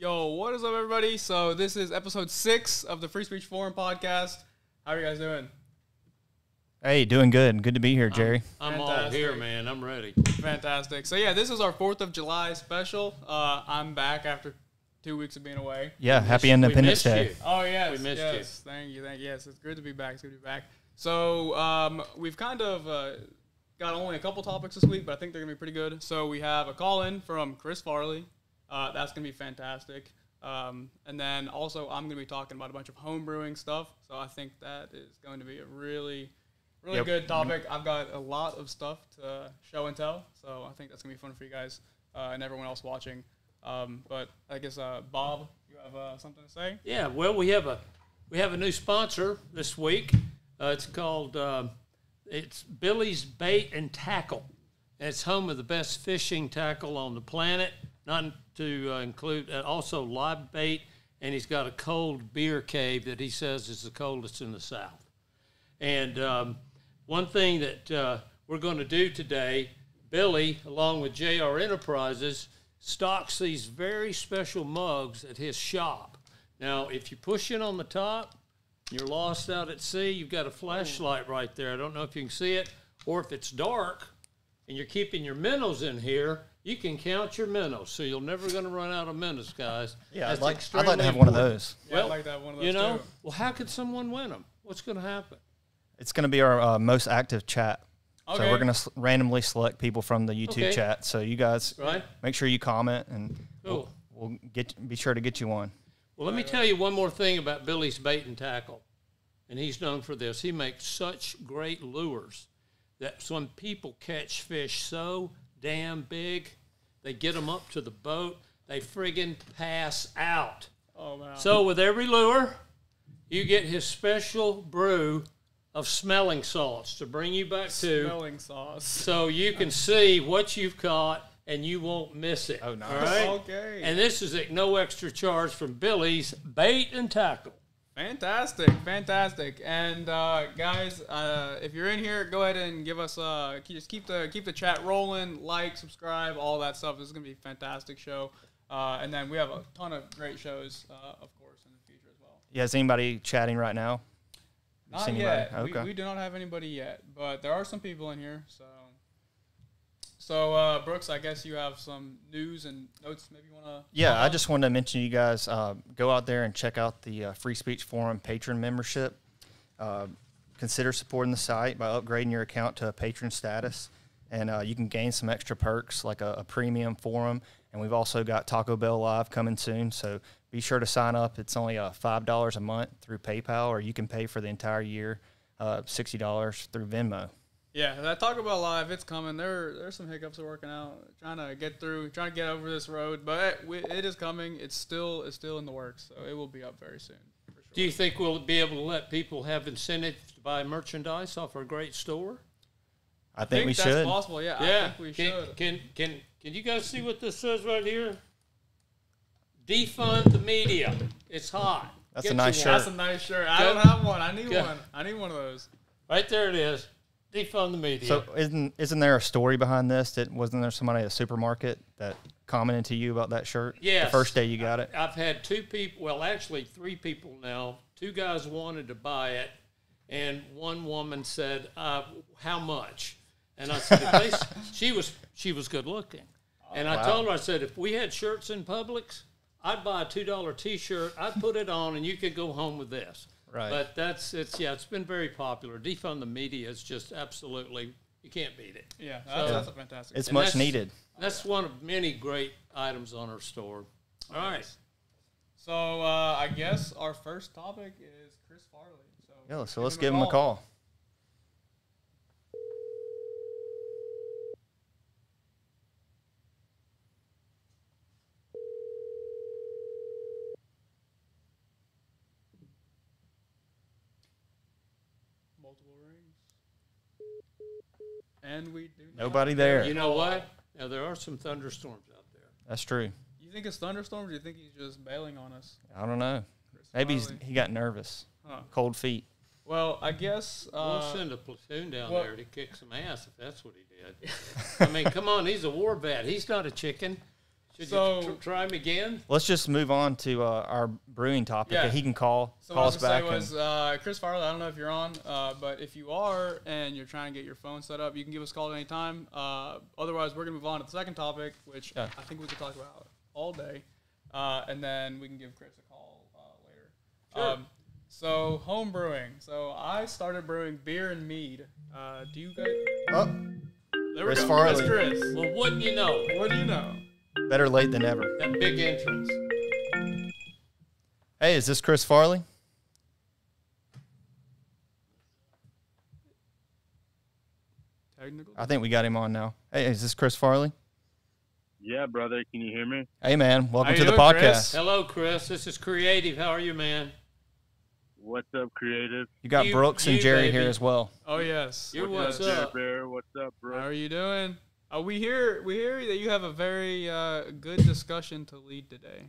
Yo, what is up, everybody? So this is episode 6 of the Free Speech Forum podcast. How are you guys doing? Hey, doing good. Good to be here, Jerry. I'm all here, man. I'm ready. Fantastic. So yeah, this is our 4th of July special. I'm back after 2 weeks of being away. Yeah, happy Independence Day. You. Oh yes, we missed you. Thank you. Yes, it's good to be back. It's good to be back. So we've kind of got only a couple topics this week, but I think they're gonna be pretty good. So we have a call in from Chris Farley. That's going to be fantastic. And then also I'm going to be talking about a bunch of home brewing stuff. So I think that is going to be a really good topic. I've got a lot of stuff to show and tell. So I think that's going to be fun for you guys and everyone else watching. But I guess, Bob, you have something to say? Yeah, well, we have a new sponsor this week. It's called it's Billy's Bait and Tackle. And it's home of the best fishing tackle on the planet. Not to include also live bait, and he's got a cold beer cave that he says is the coldest in the South. And one thing that we're going to do today, Billy, along with JR Enterprises, stocks these very special mugs at his shop. Now, if you push in on the top, you're lost out at sea, you've got a flashlight right there. I don't know if you can see it, or if it's dark and you're keeping your minnows in here, you can count your minnows, so you're never going to run out of minnows, guys. Yeah, I'd like to have one of those. Yeah, well, I'd like to have one of those, too. Well, how could someone win them? What's going to happen? It's going to be our most active chat. Okay. So we're going to randomly select people from the YouTube chat. So you guys make sure you comment, and we'll be sure to get you one. Well, let me tell you one more thing about Billy's Bait and Tackle, and he's known for this. He makes such great lures that some people catch fish so damn big, they get them up to the boat, they friggin' pass out. Oh, wow. So with every lure, you get his special brew of smelling salts to bring you back to. Smelling sauce. So you can see what you've caught and you won't miss it. Oh, nice. All right? Okay. And this is at no extra charge from Billy's Bait and Tackle. Fantastic. And guys, if you're in here, go ahead and give us just keep the chat rolling, like, subscribe, all that stuff. This is gonna be a fantastic show. And then we have a ton of great shows, of course, in the future as well. Yeah, is anybody chatting right now? Not yet. Okay. We do not have anybody yet, but there are some people in here. So Brooks, I guess you have some news and notes maybe you want to... Yeah, I just wanted to mention you guys go out there and check out the Free Speech Forum patron membership. Consider supporting the site by upgrading your account to a patron status, and you can gain some extra perks like a premium forum, and we've also got Taco Bell Live coming soon, so be sure to sign up. It's only $5 a month through PayPal, or you can pay for the entire year, $60 through Venmo. Yeah, that Taco Bell Live, it's coming. There's some hiccups we're working out, trying to get over this road, but it is coming. It's still in the works, so it will be up very soon. For sure. Do you think we'll be able to let people have incentive to buy merchandise off our great store? I think we that's should. Possible, yeah. I think we should. Can you guys see what this says right here? Defund the media. It's hot. That's a nice shirt. That's a nice shirt. I don't have one. I need one. I need one of those. Right there it is. Defund the media. So isn't there a story behind this? Wasn't there somebody at a supermarket that commented to you about that shirt? Yes. The first day you got it? I've had 2 people, well, actually 3 people now. 2 guys wanted to buy it, and one woman said, how much? And I said, she was good looking. And I told her, I said, if we had shirts in Publix, I'd buy a $2 T-shirt, I'd put it on, and you could go home with this. Right. But it's been very popular. Defund the media is just absolutely, you can't beat it. Yeah, that's a fantastic. It's much needed. That's one of many great items on our store. All right. So I guess our first topic is Chris Farley. So let's give him a call. Multiple rings. And we do Nobody there. You know what? Now, there are some thunderstorms out there. That's true. You think it's thunderstorms, or do you think he's just bailing on us? I don't know. Maybe he got nervous. Huh. Cold feet. Well, I guess... we'll send a platoon down there to kick some ass if that's what he did. I mean, come on, he's a war vet. He's not a chicken. Should So- you try him again? Let's just move on to our brewing topic. Yeah. He can call So what I us was back. gonna say was Chris Farley. I don't know if you're on, but if you are and you're trying to get your phone set up, you can give us a call at any time. Otherwise, we're gonna move on to the second topic, which Yeah. I think we could talk about all day, and then we can give Chris a call later. Sure. So home brewing. So I started brewing beer and mead. Do you guys? Oh, There Chris we go. Farley. That's Chris. Well, wouldn't you know? What do you know? better late than never. That big entrance. Hey, is this Chris Farley? Technical. I think we got him on now. Hey, is this Chris Farley? Yeah, brother. Can you hear me? Hey, man. Welcome How to you the doing, podcast. Chris? Hello, Chris. This is Creative. How are you, man? What's up, creative? You got You- Brooks and you, Jerry baby. here as well. Oh yes. You're What's what's up, up? Bear? What's up, How bro? are you doing? We hear that you have a very good discussion to lead today.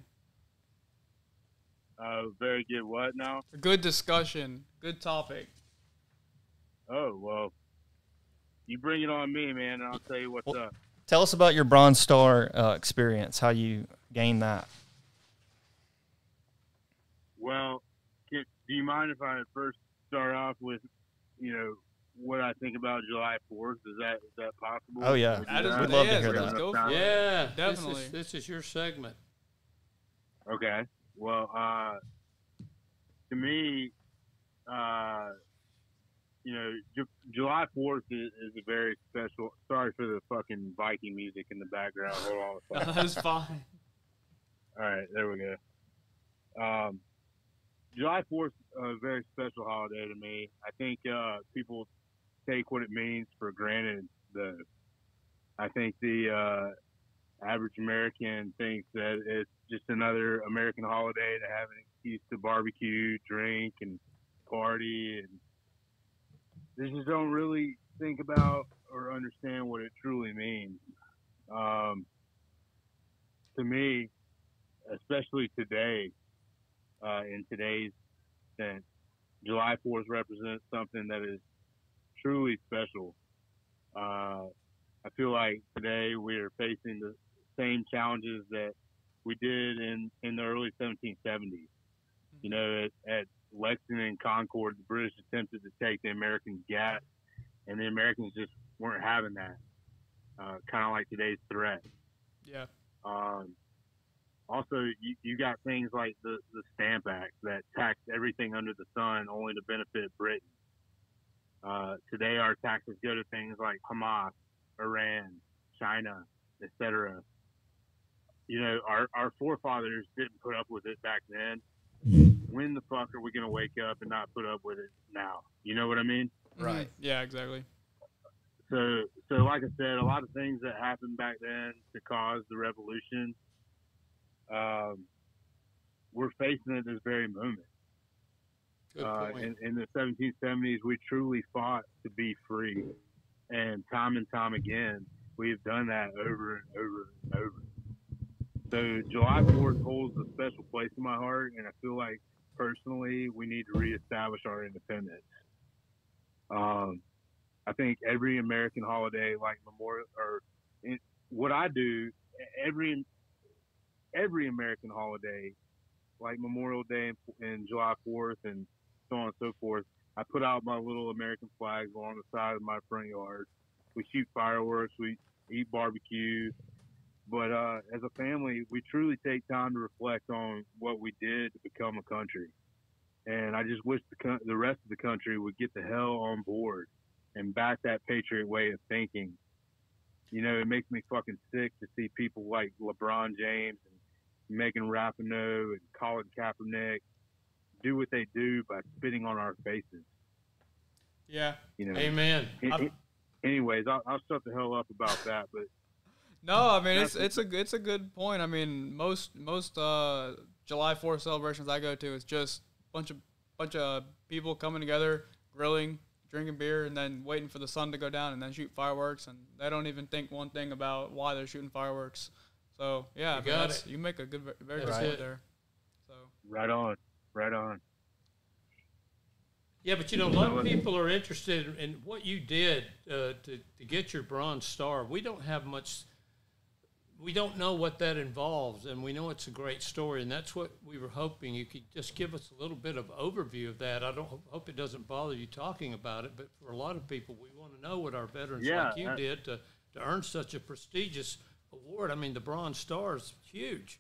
Very good. What now? A good discussion, good topic. Oh, well, you bring it on me, man, and I'll tell you what's up. Tell us about your Bronze Star experience, how you gained that. Well, do you mind if I first start off with, what I think about July 4th? Is that possible? Oh, yeah. Would you That is do We'd love to yes, hear let's that. go for it. Yeah, Definitely. This is your segment. Okay. Well, to me, July 4th is a very special. Sorry for the fucking Viking music in the background. Hold on a second. That is fine. All right, there we go. July 4th is a very special holiday to me. I think people take what it means for granted, though. I think the average American thinks that it's just another American holiday to have an excuse to barbecue, drink, and party, and they just don't really think about or understand what it truly means. To me, especially today, in today's sense, July 4th represents something that is truly special. I feel like today we are facing the same challenges that we did in the early 1770s. You know, at Lexington and Concord, the British attempted to take the Americans' gas, and the Americans just weren't having that. Kind of like today's threat. Yeah. Also, you got things like the Stamp Act that taxed everything under the sun only to benefit Britain. Today, our taxes go to things like Hamas, Iran, China, etc. You know, our forefathers didn't put up with it back then. When the fuck are we going to wake up and not put up with it now? You know what I mean? Right. Yeah, exactly. So like I said, a lot of things that happened back then to cause the revolution, we're facing at this very moment. Good point. In the 1770s, we truly fought to be free. And time again, we have done that over and over and over. So July 4th holds a special place in my heart, and I feel like personally we need to reestablish our independence. I think every American holiday, like Memorial, what I do, every American holiday, like Memorial Day and July 4th and so on and so forth, I put out my little American flags along the side of my front yard. We shoot fireworks, we eat barbecue. But as a family, we truly take time to reflect on what we did to become a country. And I just wish the rest of the country would get the hell on board and back that patriot way of thinking. You know, it makes me fucking sick to see people like LeBron James and Megan Rapinoe and Colin Kaepernick do what they do by spitting on our faces. Yeah. You know. Amen. Anyways, I'll shut the hell up about that. But No, I mean it's a good point. I mean most July 4th celebrations I go to, it's just bunch of people coming together, grilling, drinking beer, and then waiting for the sun to go down and then shoot fireworks, and they don't even think one thing about why they're shooting fireworks. So yeah, You got it. You make a good, very good That's point it. there. So right on. Yeah, but a lot of people are interested in what you did to get your Bronze Star. We don't have much we don't know what that involves, and we know it's a great story, and that's what we were hoping you could just give us a little bit of overview of that. I don't hope it doesn't bother you talking about it, but for a lot of people, we want to know what our veterans like you did to earn such a prestigious award. I mean, the Bronze Star is huge.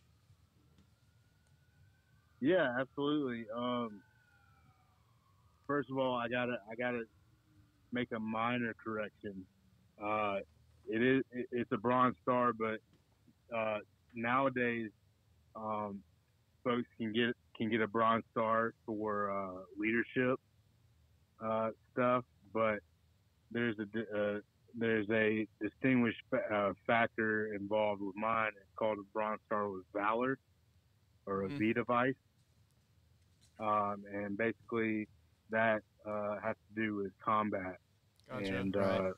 Yeah, absolutely. First of all, I gotta make a minor correction. It's a Bronze Star, but nowadays, folks can get a Bronze Star for leadership stuff, but there's a distinguished factor involved with mine. It's called a Bronze Star with Valor, or a V device, and basically that has to do with combat. Gotcha. And right.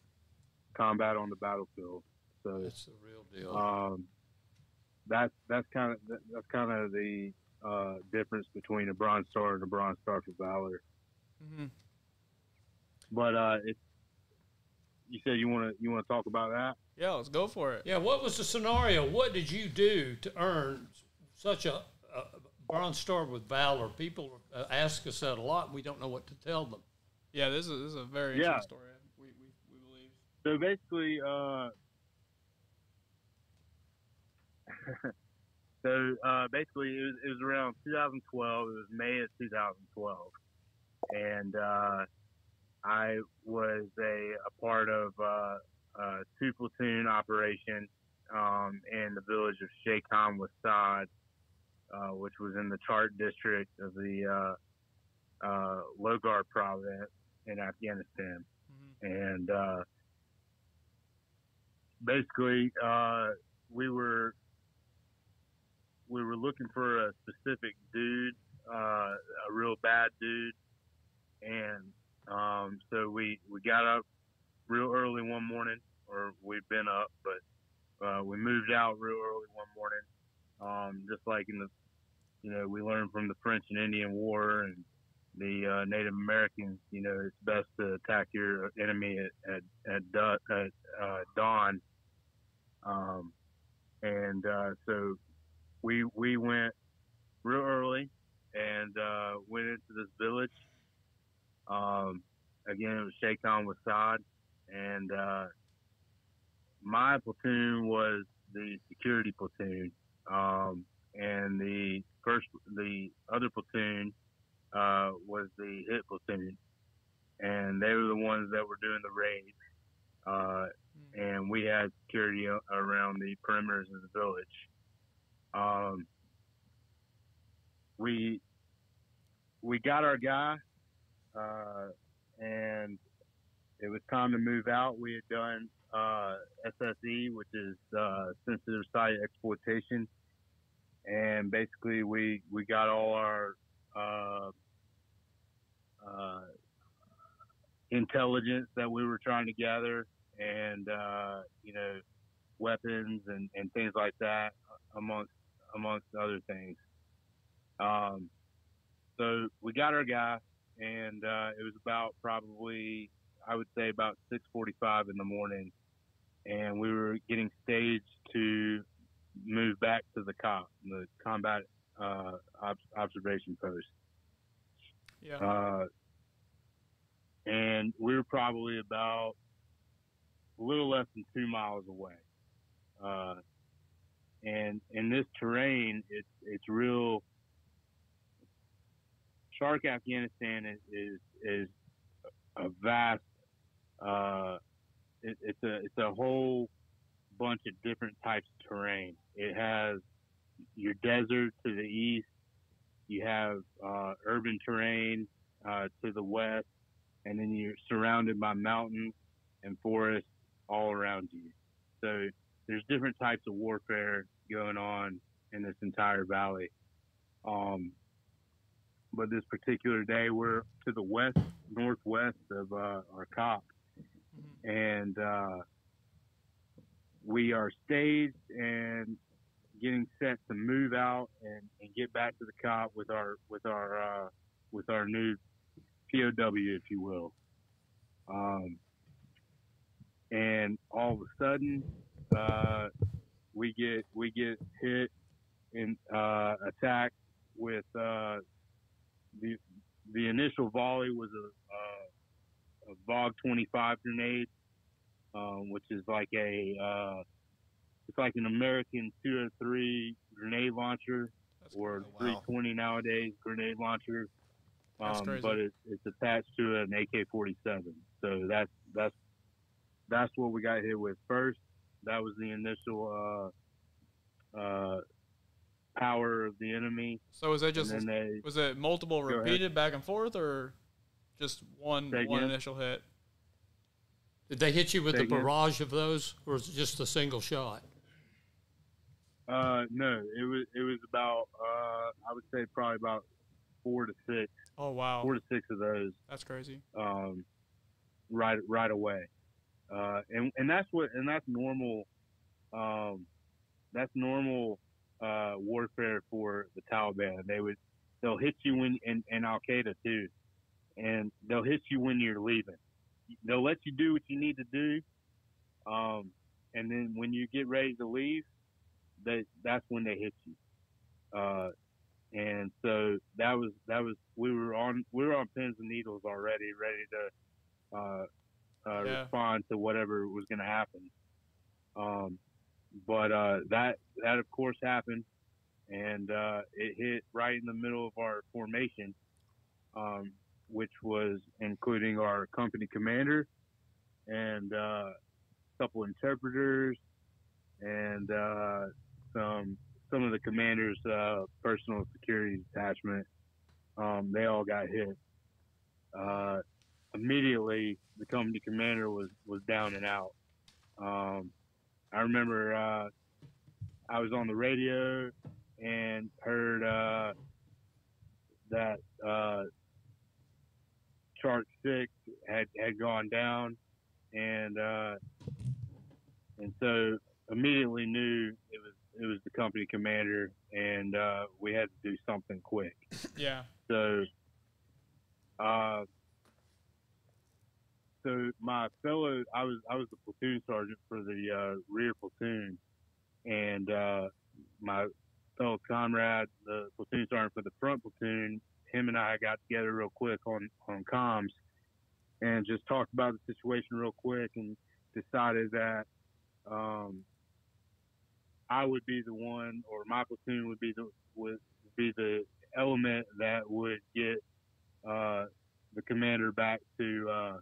combat on the battlefield. So That's the real deal. that's kind of the difference between a Bronze Star and a Bronze Star for Valor. Mm-hmm. But you said you want to talk about that? Yeah, let's go for it. Yeah, what was the scenario? What did you do to earn such a Bronze Star with Valor? People ask us that a lot, and we don't know what to tell them. Yeah, this is a very interesting story. We believe. So basically, it was around 2012. It was May of 2012, and I was a part of a two-platoon operation in the village of Sheikh Wasad, which was in the Chart district of the Logar province in Afghanistan. And basically, we were looking for a specific dude, a real bad dude, and so we got up real early one morning, or we'd been up, but we moved out real early one morning, just like we learned from the French and Indian War and the Native Americans. It's best to attack your enemy at dawn. So we went real early and went into this village. Again, it was Sheikh Wasad, and my platoon was the security platoon, and the other platoon was the hit platoon, and they were the ones that were doing the raids, and we had security around the perimeters of the village. We got our guy, and it was time to move out. We had done SSE, which is sensitive site exploitation, and basically we got all our intelligence that we were trying to gather, and weapons and things like that, amongst other things. So we got our guy, and it was about probably, I would say, about 6:45 in the morning, and we were getting staged to move back to the COP, the combat observation post. Yeah. And we were probably about a little less than 2 miles away. And in this terrain, it's real. Shark Afghanistan is a vast. It's a whole bunch of different types of terrain. It has your desert to the east. You have urban terrain to the west, and then you're surrounded by mountains and forests all around you. So there's different types of warfare going on in this entire valley. But this particular day, we're to the northwest of our COP, and we are staged and getting set to move out and get back to the COP with our new POW, if you will. And all of a sudden, we get hit and attacked with the initial volley was a VOG 25 grenade, which is like it's like an American 203 grenade launcher, or 320 nowadays grenade launcher. But it's attached to an AK-47. So that's what we got hit with first. That was the initial power of the enemy. So was it multiple repeated back and forth, or just one initial hit? Did they hit you with the barrage of those, or was it just a single shot? No, it was about I would say probably about 4 to 6. Oh wow, 4 to 6 of those. That's crazy. Right away, and that's normal. That's normal warfare for the Taliban. They'll hit you and Al Qaeda too, and they'll hit you when you're leaving. They'll let you do what you need to do, and then when you get ready to leave, that's when they hit you. And so that was we were on pins and needles already, ready to respond to whatever was going to happen. But that of course happened, and it hit right in the middle of our formation, which was including our company commander and a couple interpreters and some of the commander's personal security detachment. They all got hit. Immediately, the company commander was down and out. I remember I was on the radio and heard that Chart 6 had gone down, and so immediately knew it was the company commander, and we had to do something quick. Yeah. So my fellow, I was the platoon sergeant for the rear platoon, and my fellow comrade, the platoon sergeant for the front platoon, him and I got together real quick on comms and just talked about the situation real quick, and decided that I would be the one, or my platoon would be the element that would get the commander back to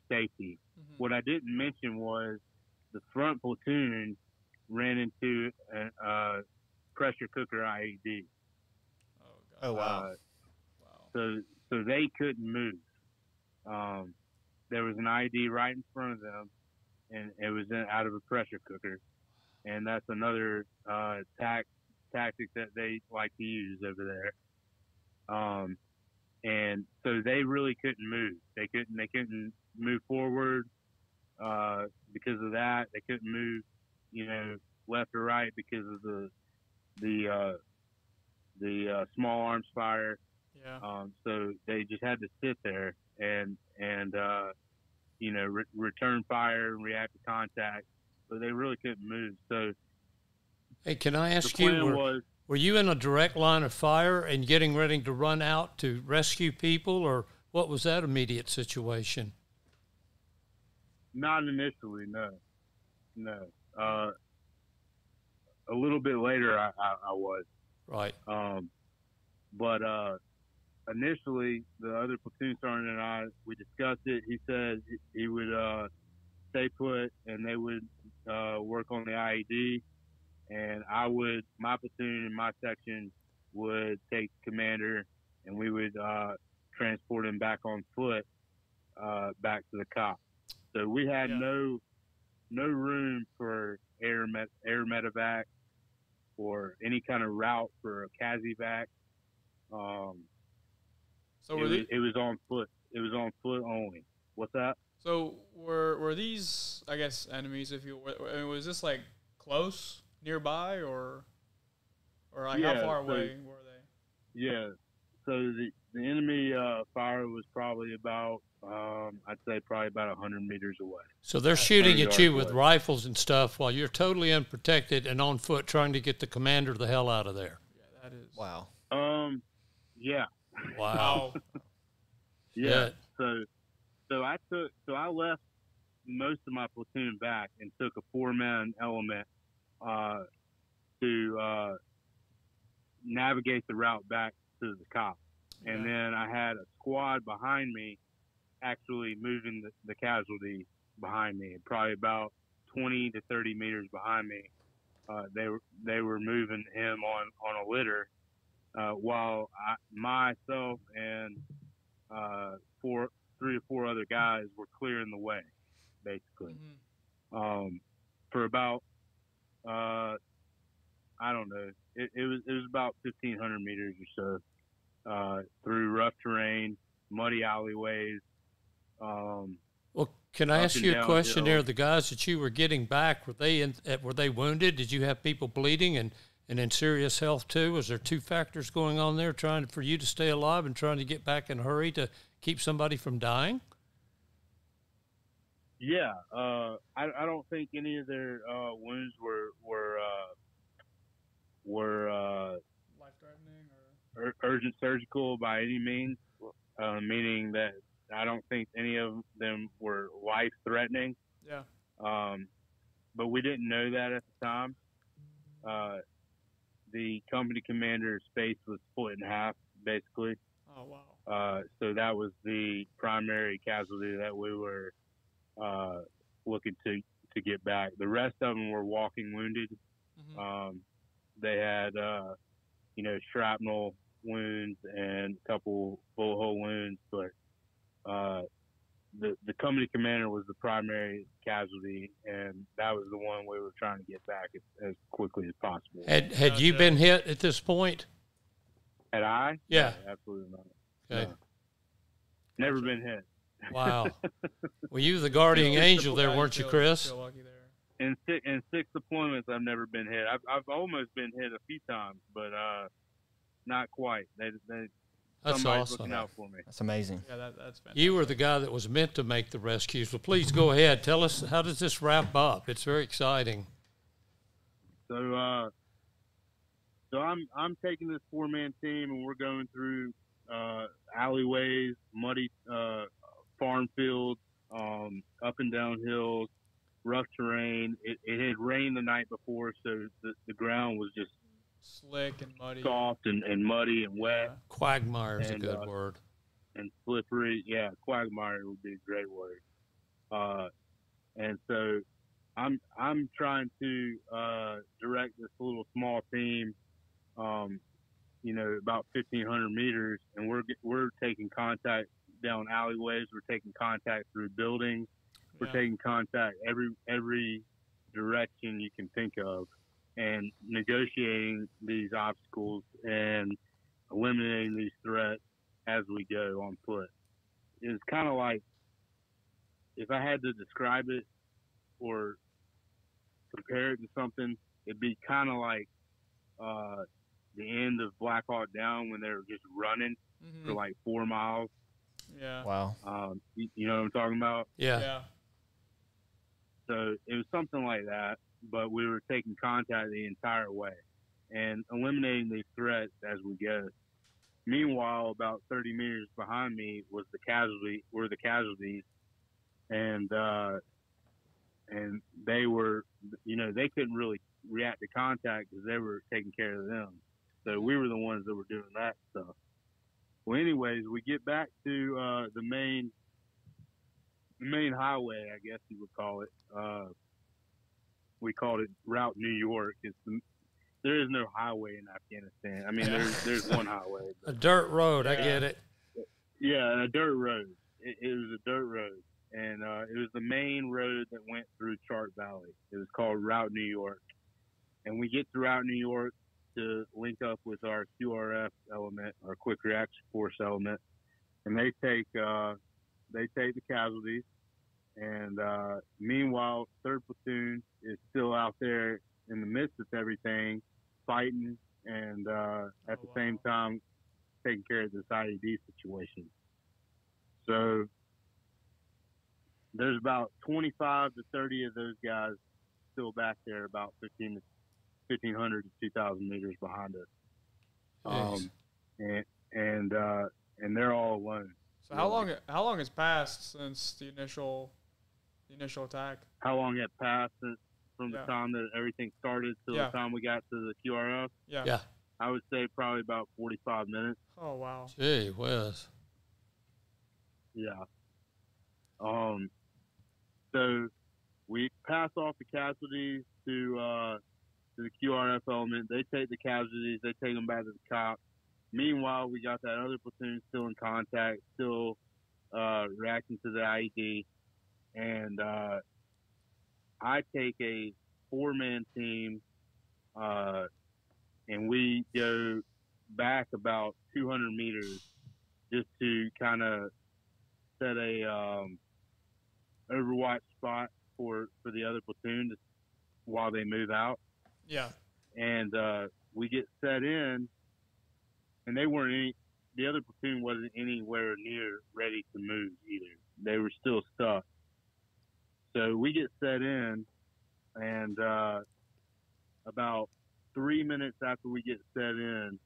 safety. Mm-hmm. What I didn't mention was the front platoon ran into a pressure cooker IED. Oh wow! So they couldn't move. There was an IED right in front of them, and it was out of a pressure cooker. And that's another tactic that they like to use over there. And so they really couldn't move. They couldn't move forward because of that. They couldn't move, left or right because of the small arms fire. Yeah. So they just had to sit there and return fire and react to contact. So they really couldn't move. So, hey, can I ask you, were you in a direct line of fire and getting ready to run out to rescue people, or what was that immediate situation? Not initially, no. A little bit later, I was. Right. But initially, the other platoon sergeant and I, we discussed it. He said he would stay put, and they would work on the IED, and my platoon and my section would take commander, and we would transport him back on foot back to the COP. So we had no room for air medevac or any kind of route for a CASEVAC. So it was on foot. It was on foot only. What's that? So were these, I guess, enemies, if you? I mean, was this like close, nearby, or like how far away were they? Yeah. So the enemy fire was probably about I'd say probably about 100 meters away. So they're shooting 100 at you yards with away. rifles and stuff while you're totally unprotected and on foot trying to get the commander the hell out of there. Yeah, that is. Wow. Yeah. Wow. Yeah. Shit. So I left most of my platoon back and took a 4-man element to navigate the route back to the cops. And then I had a squad behind me actually moving the casualty behind me, probably about 20 to 30 meters behind me. They were moving him on a litter while myself and 3 or 4 other guys were clearing the way, basically. For about I don't know, it was about 1,500 meters or so through rough terrain, muddy alleyways. Well, can I up ask and you a down question hill. there? The guys that you were getting back, were they wounded? Did you have people bleeding and in serious health too? Was there 2 factors going on there, trying for you to stay alive and trying to get back in a hurry to keep somebody from dying? Yeah, I don't think any of their wounds were Life-threatening or. urgent surgical by any means, meaning that I don't think any of them were life-threatening. Yeah. But we didn't know that at the time. The company commander's face was split in half, basically. Oh wow. So that was the primary casualty that we were looking to get back. The rest of them were walking wounded. They had, shrapnel wounds and a couple bullet hole wounds, but the company commander was the primary casualty, and that was the one we were trying to get back as quickly as possible. Had you been hit at this point? Had I? Yeah. No, absolutely not. Okay. No. Never been hit. Wow. Well, you were the guardian angel there, weren't you, Chris? Feel lucky there. In 6 deployments, I've never been hit. I've almost been hit a few times, but not quite. That's somebody's awesome. looking out for me. That's amazing. Yeah, that's fantastic. You were the guy that was meant to make the rescues. Well, please go ahead. Tell us, how does this wrap up? It's very exciting. So, so I'm taking this 4-man team, and we're going through alleyways, muddy farm fields, up and down hills, rough terrain. It had rained the night before, so the ground was just Slick and muddy. soft and muddy and wet Quagmire is a And, good word. and slippery. Yeah, quagmire would be a great word. And so I'm trying to direct this little small team, about 1,500 meters, and we're taking contact down alleyways. We're taking contact through buildings. We're taking contact every direction you can think of, and negotiating these obstacles and eliminating these threats as we go on foot. It's kind of like, if I had to describe it or compare it to something, it'd be kind of like the end of Black Hawk Down when they were just running for like 4 miles. Yeah. Wow. You know what I'm talking about? Yeah. Yeah. So it was something like that, but we were taking contact the entire way and eliminating these threats as we go. Meanwhile, about 30 meters behind me were the casualties, and they were, they couldn't really react to contact because they were taking care of them. So we were the ones that were doing that stuff. Well, anyways, we get back to the main highway, I guess you would call it. We called it Route New York. There is no highway in Afghanistan. I mean, there's one highway. A dirt road, I get it. Yeah, a dirt road. It was a dirt road, and it was the main road that went through Chart Valley. It was called Route New York, and we get to Route New York to link up with our QRF element, our Quick Reaction Force element, and they take the casualties. And meanwhile, 3rd Platoon is still out there in the midst of everything, fighting, and at the same time taking care of this IED situation. So there's about 25 to 30 of those guys still back there, about 1,500 to 2,000 meters behind us. And they're all alone. So how long has passed since the initial attack? How long had passed from the time that everything started to the time we got to the QRF? Yeah. I would say probably about 45 minutes. Oh wow. Gee whiz. Yeah. So we pass off the casualties to the QRF element. They take the casualties. They take them back to the cop. Meanwhile, we got that other platoon still in contact, still reacting to the IED. And I take a 4-man team, and we go back about 200 meters just to kind of set a overwatch spot for the other platoon while they move out. Yeah. And we get set in, and the other platoon wasn't anywhere near ready to move either. They were still stuck. So we get set in, and about 3 minutes after we get set in,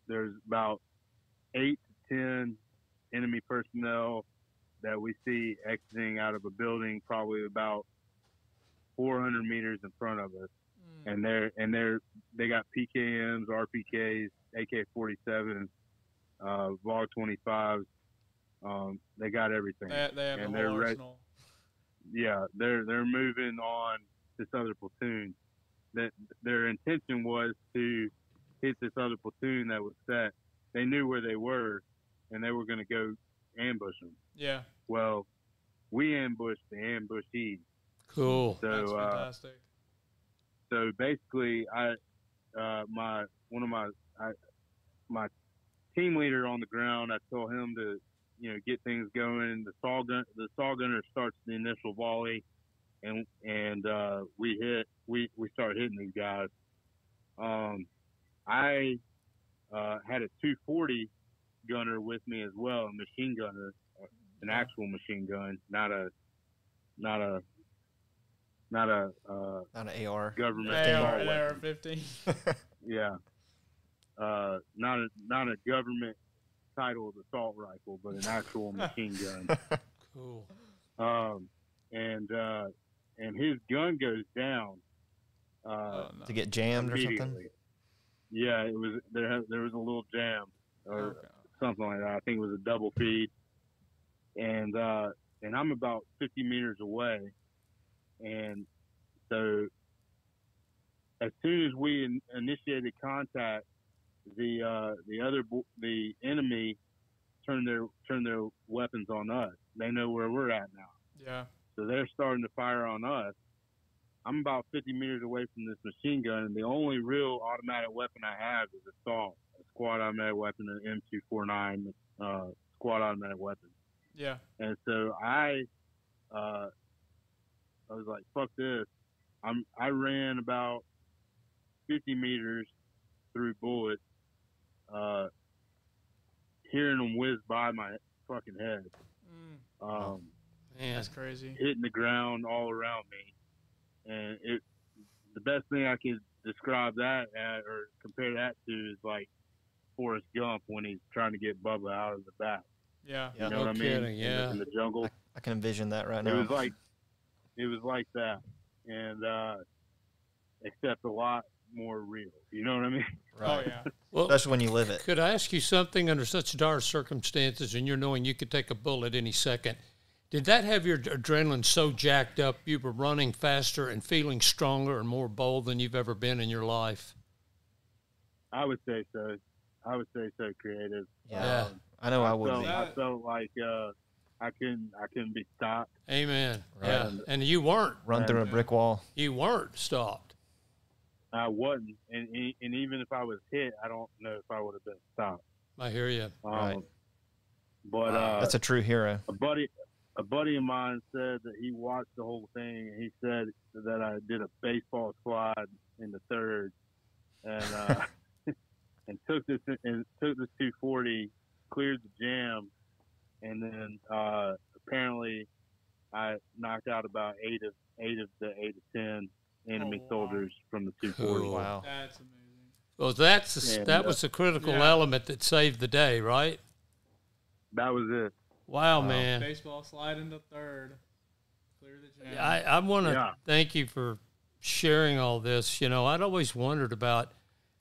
there's about 8 to 10 enemy personnel that we see exiting out of a building probably about 400 meters in front of us. And they got PKMs, RPKs, AK-47s, VAR 25s. They got everything. They have and a they're whole ready. arsenal. Yeah, they're moving on this other platoon. That their intention was to hit this other platoon that was set. They knew where they were, and they were going to go ambush them. Yeah. Well, we ambushed the ambushees. Cool. So, That's fantastic. So basically, my team leader on the ground, I told him to, get things going. The saw gunner starts the initial volley, and we start hitting these guys. I had a 240 gunner with me as well, a machine gunner, an actual machine gun, not an AR. government An AR-15. Yeah. Not a government titled assault rifle, but an actual machine gun. Cool. And his gun goes down. No. To get jammed or something? Immediately. Yeah, it was there was a little jam or something like that. I think it was a double feed. And I'm about 50 meters away. And so as soon as we initiated contact, the enemy turned their weapons on us. They know where we're at now. Yeah. So they're starting to fire on us. I'm about 50 meters away from this machine gun, and the only real automatic weapon I have is a squad automatic weapon, an M249 squad automatic weapon. Yeah. And so I was like, fuck this. I ran about 50 meters through bullets, hearing them whiz by my fucking head. Man, That's crazy. Hitting the ground all around me. And the best thing I could describe that or compare that to is like Forrest Gump when he's trying to get Bubba out of the back. Yeah. You know no what I mean? kidding, yeah. In the jungle. I can envision that right It now. was like that. And except a lot more real. You know what I mean? Oh, yeah. Well, Especially when you live it. could I ask you something under such dire circumstances and you're knowing you could take a bullet any second? Did that have your adrenaline so jacked up you were running faster and feeling stronger and more bold than you've ever been in your life? I would say so. Creative. Yeah. I know I would be. I felt like I couldn't be stopped. Amen. Right. Yeah. And you weren't. Run through a brick wall. You weren't stopped. I wasn't, and even if I was hit, I don't know if I would have been stopped. I hear you. Right. But That's a true hero. a buddy of mine said that he watched the whole thing, and he said that I did a baseball slide in the third, and and took this 240, cleared the jam, and then apparently about eight of the 8 to 10 enemy wow. soldiers from the 240. Cool. Wow. That's amazing. Well, that was the critical Yeah. element that saved the day, right? That was it. Wow, man. Baseball slide into third. Clear the jam. I want to Yeah. thank you for sharing all this. You know, I'd always wondered about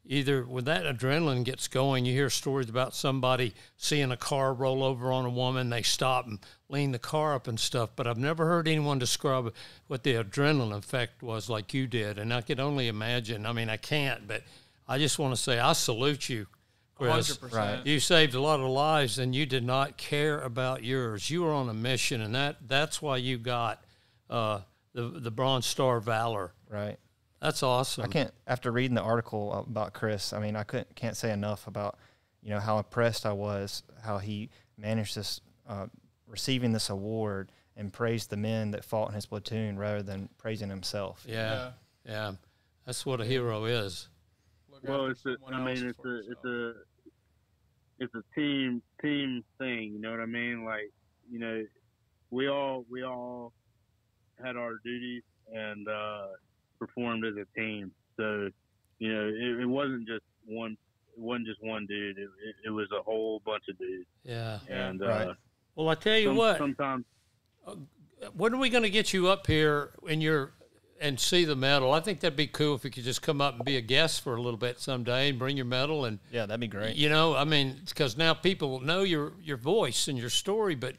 either when that adrenaline gets going, you hear stories about somebody seeing a car roll over on a woman, they stop and lean the car up and stuff, but I've never heard anyone describe what the adrenaline effect was like you did, and I could only imagine. I mean, I can't, but I just want to say I salute you, Chris. 100%. Right. You saved a lot of lives, and you did not care about yours. You were on a mission, and that's why you got the Bronze Star Valor. Right. That's awesome. I can't, after reading the article about Chris, I mean, I can't say enough about, you know, how impressed I was, how he managed this, receiving this award and praised the men that fought in his platoon rather than praising himself. Yeah. That's what a hero is. Well, it's a team thing. You know what I mean? Like, you know, we all had our duties and performed as a team. So, you know, it wasn't just one. It wasn't just one dude. It was a whole bunch of dudes. Yeah. And Right. Well, I tell you what. Sometimes. When are we going to get you up here and see the medal? I think that'd be cool if you could just come up and be a guest for a little bit someday and bring your medal. And Yeah, that'd be great. you know, I mean, because now people know your voice and your story, but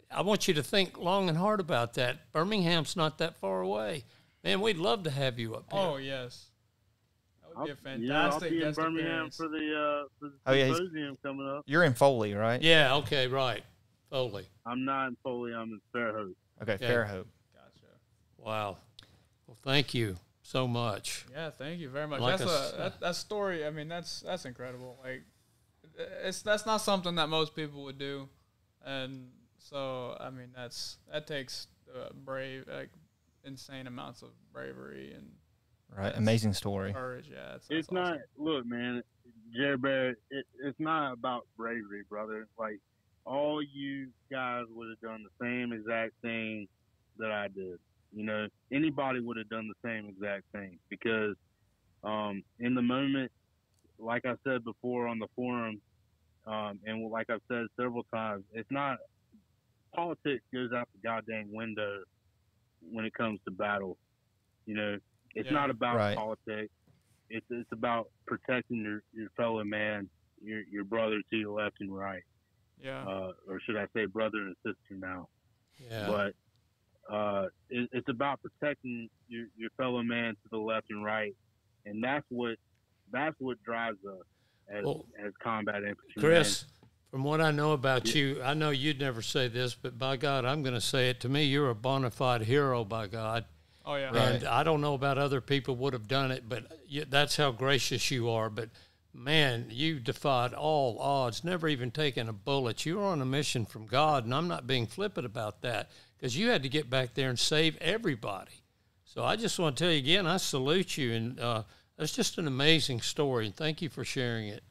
I want you to think long and hard about that. Birmingham's not that far away. Man, we'd love to have you up here. Oh, yes. That would be a fantastic I'll be in guest Birmingham appearance. for the Oh, yeah, symposium coming up. You're in Foley, right? Yeah, okay, right. Foley. I'm not in Foley. I'm in Fairhope. Okay, Yeah. Fairhope. Gotcha. Wow. Well, thank you so much. Yeah, thank you very much. Like That story, I mean, that's incredible. Like, that's not something that most people would do. And so, I mean, that takes insane amounts of bravery and Right, amazing story. courage. Yeah, that's It's awesome. not. Look, man, Jerry Barrett. It's not about bravery, brother. Like, all you guys would have done the same exact thing that I did. You know, anybody would have done the same exact thing because in the moment, like I said before on the forum, and like I've said several times, it's not politics goes out the goddamn window when it comes to battle. You know, it's not about Right. politics. It's about protecting your fellow man, your brother to your left and right. Yeah. Or should I say brother and sister now? Yeah. But it's about protecting your fellow man to the left and right, and that's what drives us as combat infantry. Chris, from what I know about you, I know you'd never say this, but by God, I'm going to say it. To me, you're a bona fide hero, by God. Oh, yeah. And I don't know about other people would have done it, but that's how gracious you are. But, man, you defied all odds, never even taken a bullet. You were on a mission from God, and I'm not being flippant about that because you had to get back there and save everybody. So I just want to tell you again, I salute you, and that's just an amazing story, and thank you for sharing it.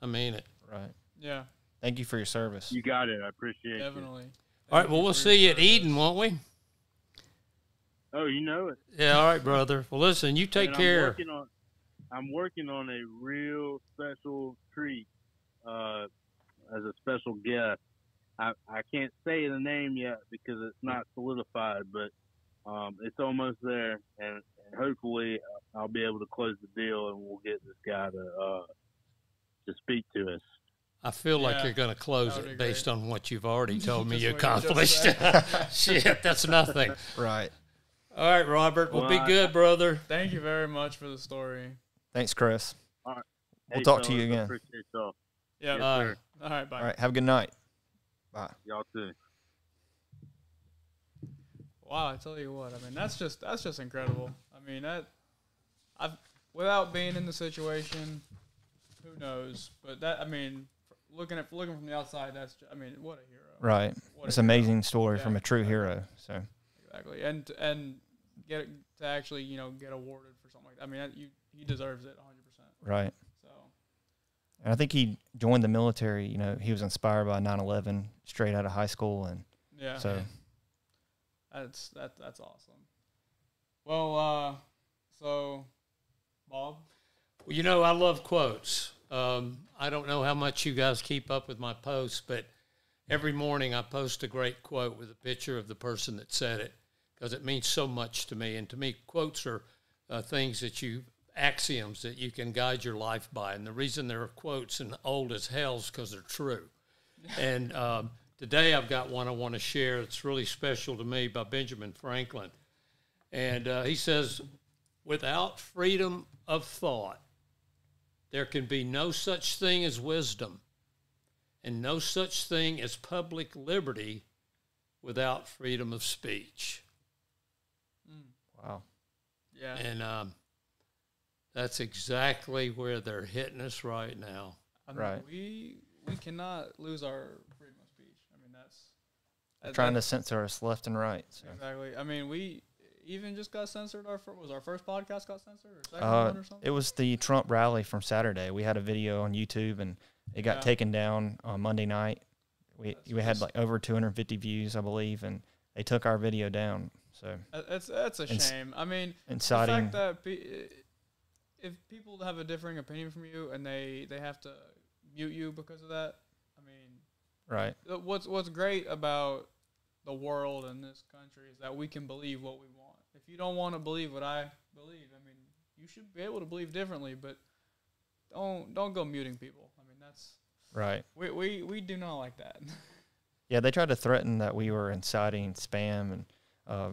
I mean it. Right. Yeah, Thank you for your service. You got it. I appreciate it. definitely. All right, well, we'll see you at Eden, won't we? Oh, you know it. Yeah, all right, brother. Well, listen, you take And care. I'm working on a real special treat as a special guest. I can't say the name yet because it's not solidified, but it's almost there, and hopefully I'll be able to close the deal, and we'll get this guy to speak to us. I feel like Yeah, you're going to close that would it be based on what you've already told me Just you what you just accomplished. Shit, that's nothing. Right. All right, Robert. Well, be Well, good, brother. Thank you very much for the story. Thanks, Chris. All right. We'll Hey, talk to you fellas, I again. appreciate y'all. Yeah. Yes, sir. All right. Bye. All right. Have a good night. Bye. Y'all too. Wow, I tell you what, I mean that's just incredible. I mean without being in the situation, who knows? But that, I mean, looking from the outside, I mean, what a hero. Right. What It's a an hero. amazing story Yeah, from a true hero. So Exactly, and get to actually get awarded for something like that. I mean, he deserves it 100%. right. So And I think he joined the military. You know, he was inspired by 9/11 straight out of high school, and yeah, so That's awesome. Well, so Bob. Well, you know, I love quotes. I don't know how much you guys keep up with my posts, but every morning I post a great quote with a picture of the person that said it because it means so much to me. And to me, quotes are things axioms that you can guide your life by. And the reason they're quotes and old as hell is because they're true. And today I've got one I want to share. It's really special to me by Benjamin Franklin. And he says, without freedom of thought, there can be no such thing as wisdom and no such thing as public liberty without freedom of speech. Wow. Yeah. And that's exactly where they're hitting us right now. I mean, Right. We cannot lose our freedom of speech. I mean, that's Trying to censor us left and right. So. exactly. I mean, we even just got censored. Was our first podcast got censored or second one or something? It was the Trump rally from Saturday. We had a video on YouTube, and it got taken down on Monday night. We had like over 250 views, I believe, and they took our video down. So that's a shame. I mean, inciting. the fact that if people have a differing opinion from you and they have to mute you because of that, I mean, Right. What's great about the world and this country is that we can believe what we want. If you don't want to believe what I believe, I mean, you should be able to believe differently, but don't go muting people. I mean, that's Right. we do not like that. Yeah, they tried to threaten that we were inciting spam and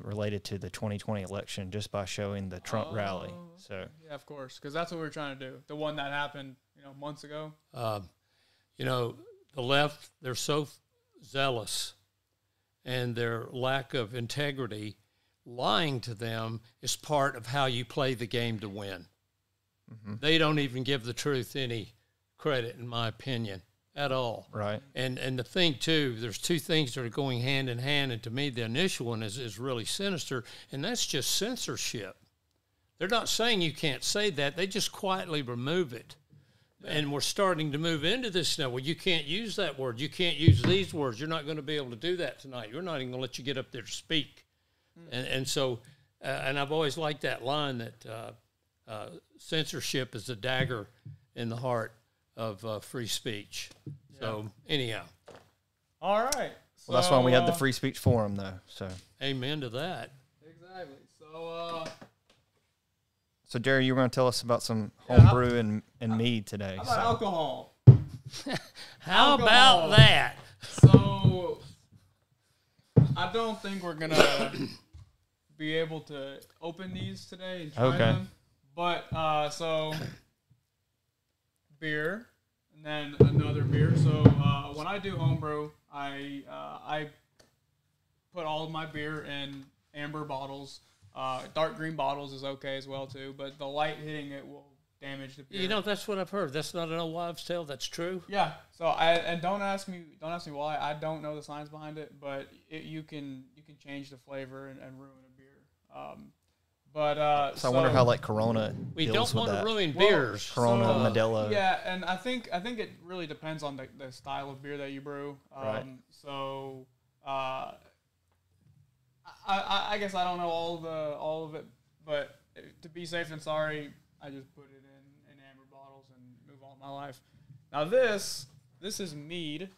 related to the 2020 election just by showing the Trump rally. So yeah, of course, because that's what we're trying to do. The one that happened, months ago. The left, they're so zealous, and their lack of integrity, lying to them is part of how you play the game to win. Mm-hmm. They don't even give the truth any credit, in my opinion, at all. Right. And the thing, too, there's two things that are going hand in hand, and to me the initial one is really sinister, and that's just censorship. They're not saying you can't say that. They just quietly remove it. And we're starting to move into this now. Well, you can't use that word. You can't use these words. You're not going to be able to do that tonight. We're not even going to let you get up there to speak. And so, and I've always liked that line that censorship is a dagger in the heart of free speech. Yeah. So anyhow. All right. Well, that's why we have the Free Speech Forum, though. So amen to that. Exactly. So, Jerry, you were going to tell us about some homebrew and mead today. How about alcohol? How about that? So, I don't think we're going to be able to open these today and try them. But, beer, and then another beer. So, when I do homebrew, I put all of my beer in amber bottles. Dark green bottles is okay as well too, but the light hitting it will damage the beer. That's what I've heard. That's not an old wives' tale. That's true. Yeah. So don't ask me why. I don't know the science behind it, but you can change the flavor and ruin a beer. So I wonder how Corona. We deals don't with want to that. ruin beers. Corona, Modelo. Yeah, and I think it really depends on the style of beer that you brew. Right. So. I guess I don't know all of it, but to be safe than sorry, I just put it in amber bottles and move on with my life. Now this is mead.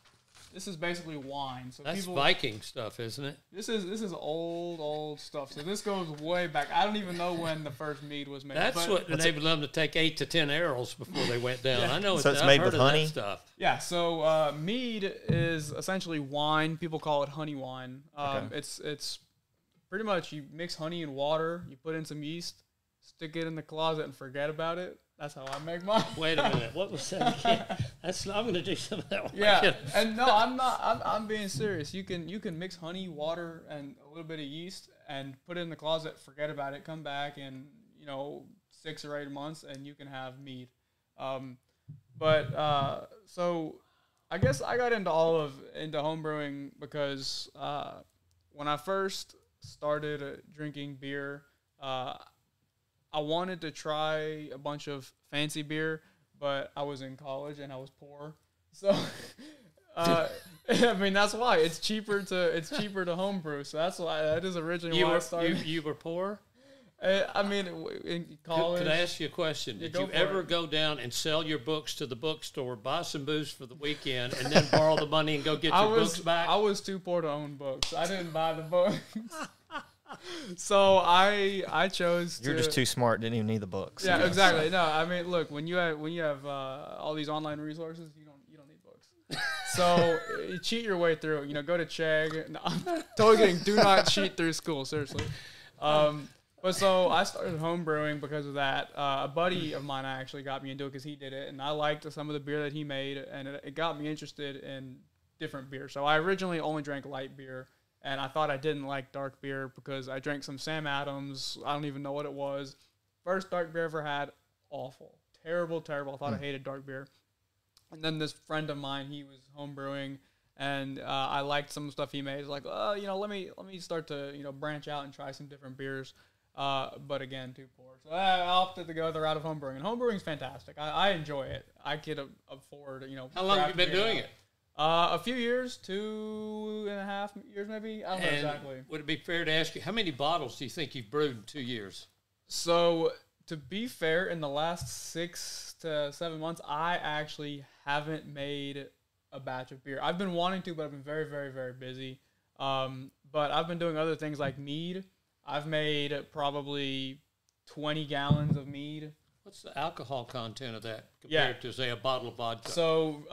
This is basically wine. So that's Viking stuff, isn't it? This is old stuff. So this goes way back. I don't even know when the first mead was made. That's what enabled them to take 8 to 10 arrows before they went down. Yeah. I know. So it's made with honey. Stuff. Yeah. So mead is essentially wine. People call it honey wine. It's pretty much you mix honey and water, you put in some yeast, stick it in the closet, and forget about it. That's how I make mine. Wait a minute. What was that again? I'm going to do some of that one. Yeah, and no, I'm not. I'm being serious. You can mix honey, water, and a little bit of yeast, and put it in the closet, forget about it, come back in 6 or 8 months, and you can have mead. So I guess I got into homebrewing because when I first started drinking beer, I wanted to try a bunch of fancy beer, but I was in college and I was poor, so I mean, that's why it's cheaper to homebrew. So that's why that is originally why I started. You were poor. I mean, in college. Could I ask you a question? Did you ever go down and sell your books to the bookstore, buy some booze for the weekend, and then borrow the money and go get your books back? I was too poor to own books. I didn't buy the books. So I chose to. You're just too smart. Didn't even need the books. Yeah, exactly. No, I mean, look, when you have all these online resources, you don't need books. So you cheat your way through. Go to Chegg. No, I'm totally kidding. Do not cheat through school. Seriously. But so I started home brewing because of that. A buddy of mine actually got me into it because he did it, and I liked some of the beer that he made, and it got me interested in different beer. So I originally only drank light beer, and I thought I didn't like dark beer because I drank some Sam Adams. I don't even know what it was. First dark beer I ever had, awful. Terrible. I thought I hated dark beer. And then this friend of mine, he was home brewing, and I liked some stuff he made. He's like, let me start to, branch out and try some different beers. But again, too poor. So I opted to go the route of homebrewing. And homebrewing's fantastic. I enjoy it. I could afford, How long have you been doing it? A few years, 2.5 years maybe. I don't know exactly. Would it be fair to ask you, how many bottles do you think you've brewed in 2 years? So, to be fair, in the last 6 to 7 months, I actually haven't made a batch of beer. I've been wanting to, but I've been very, very, very busy. But I've been doing other things like mead. I've made probably 20 gallons of mead. What's the alcohol content of that compared to, say, a bottle of vodka? So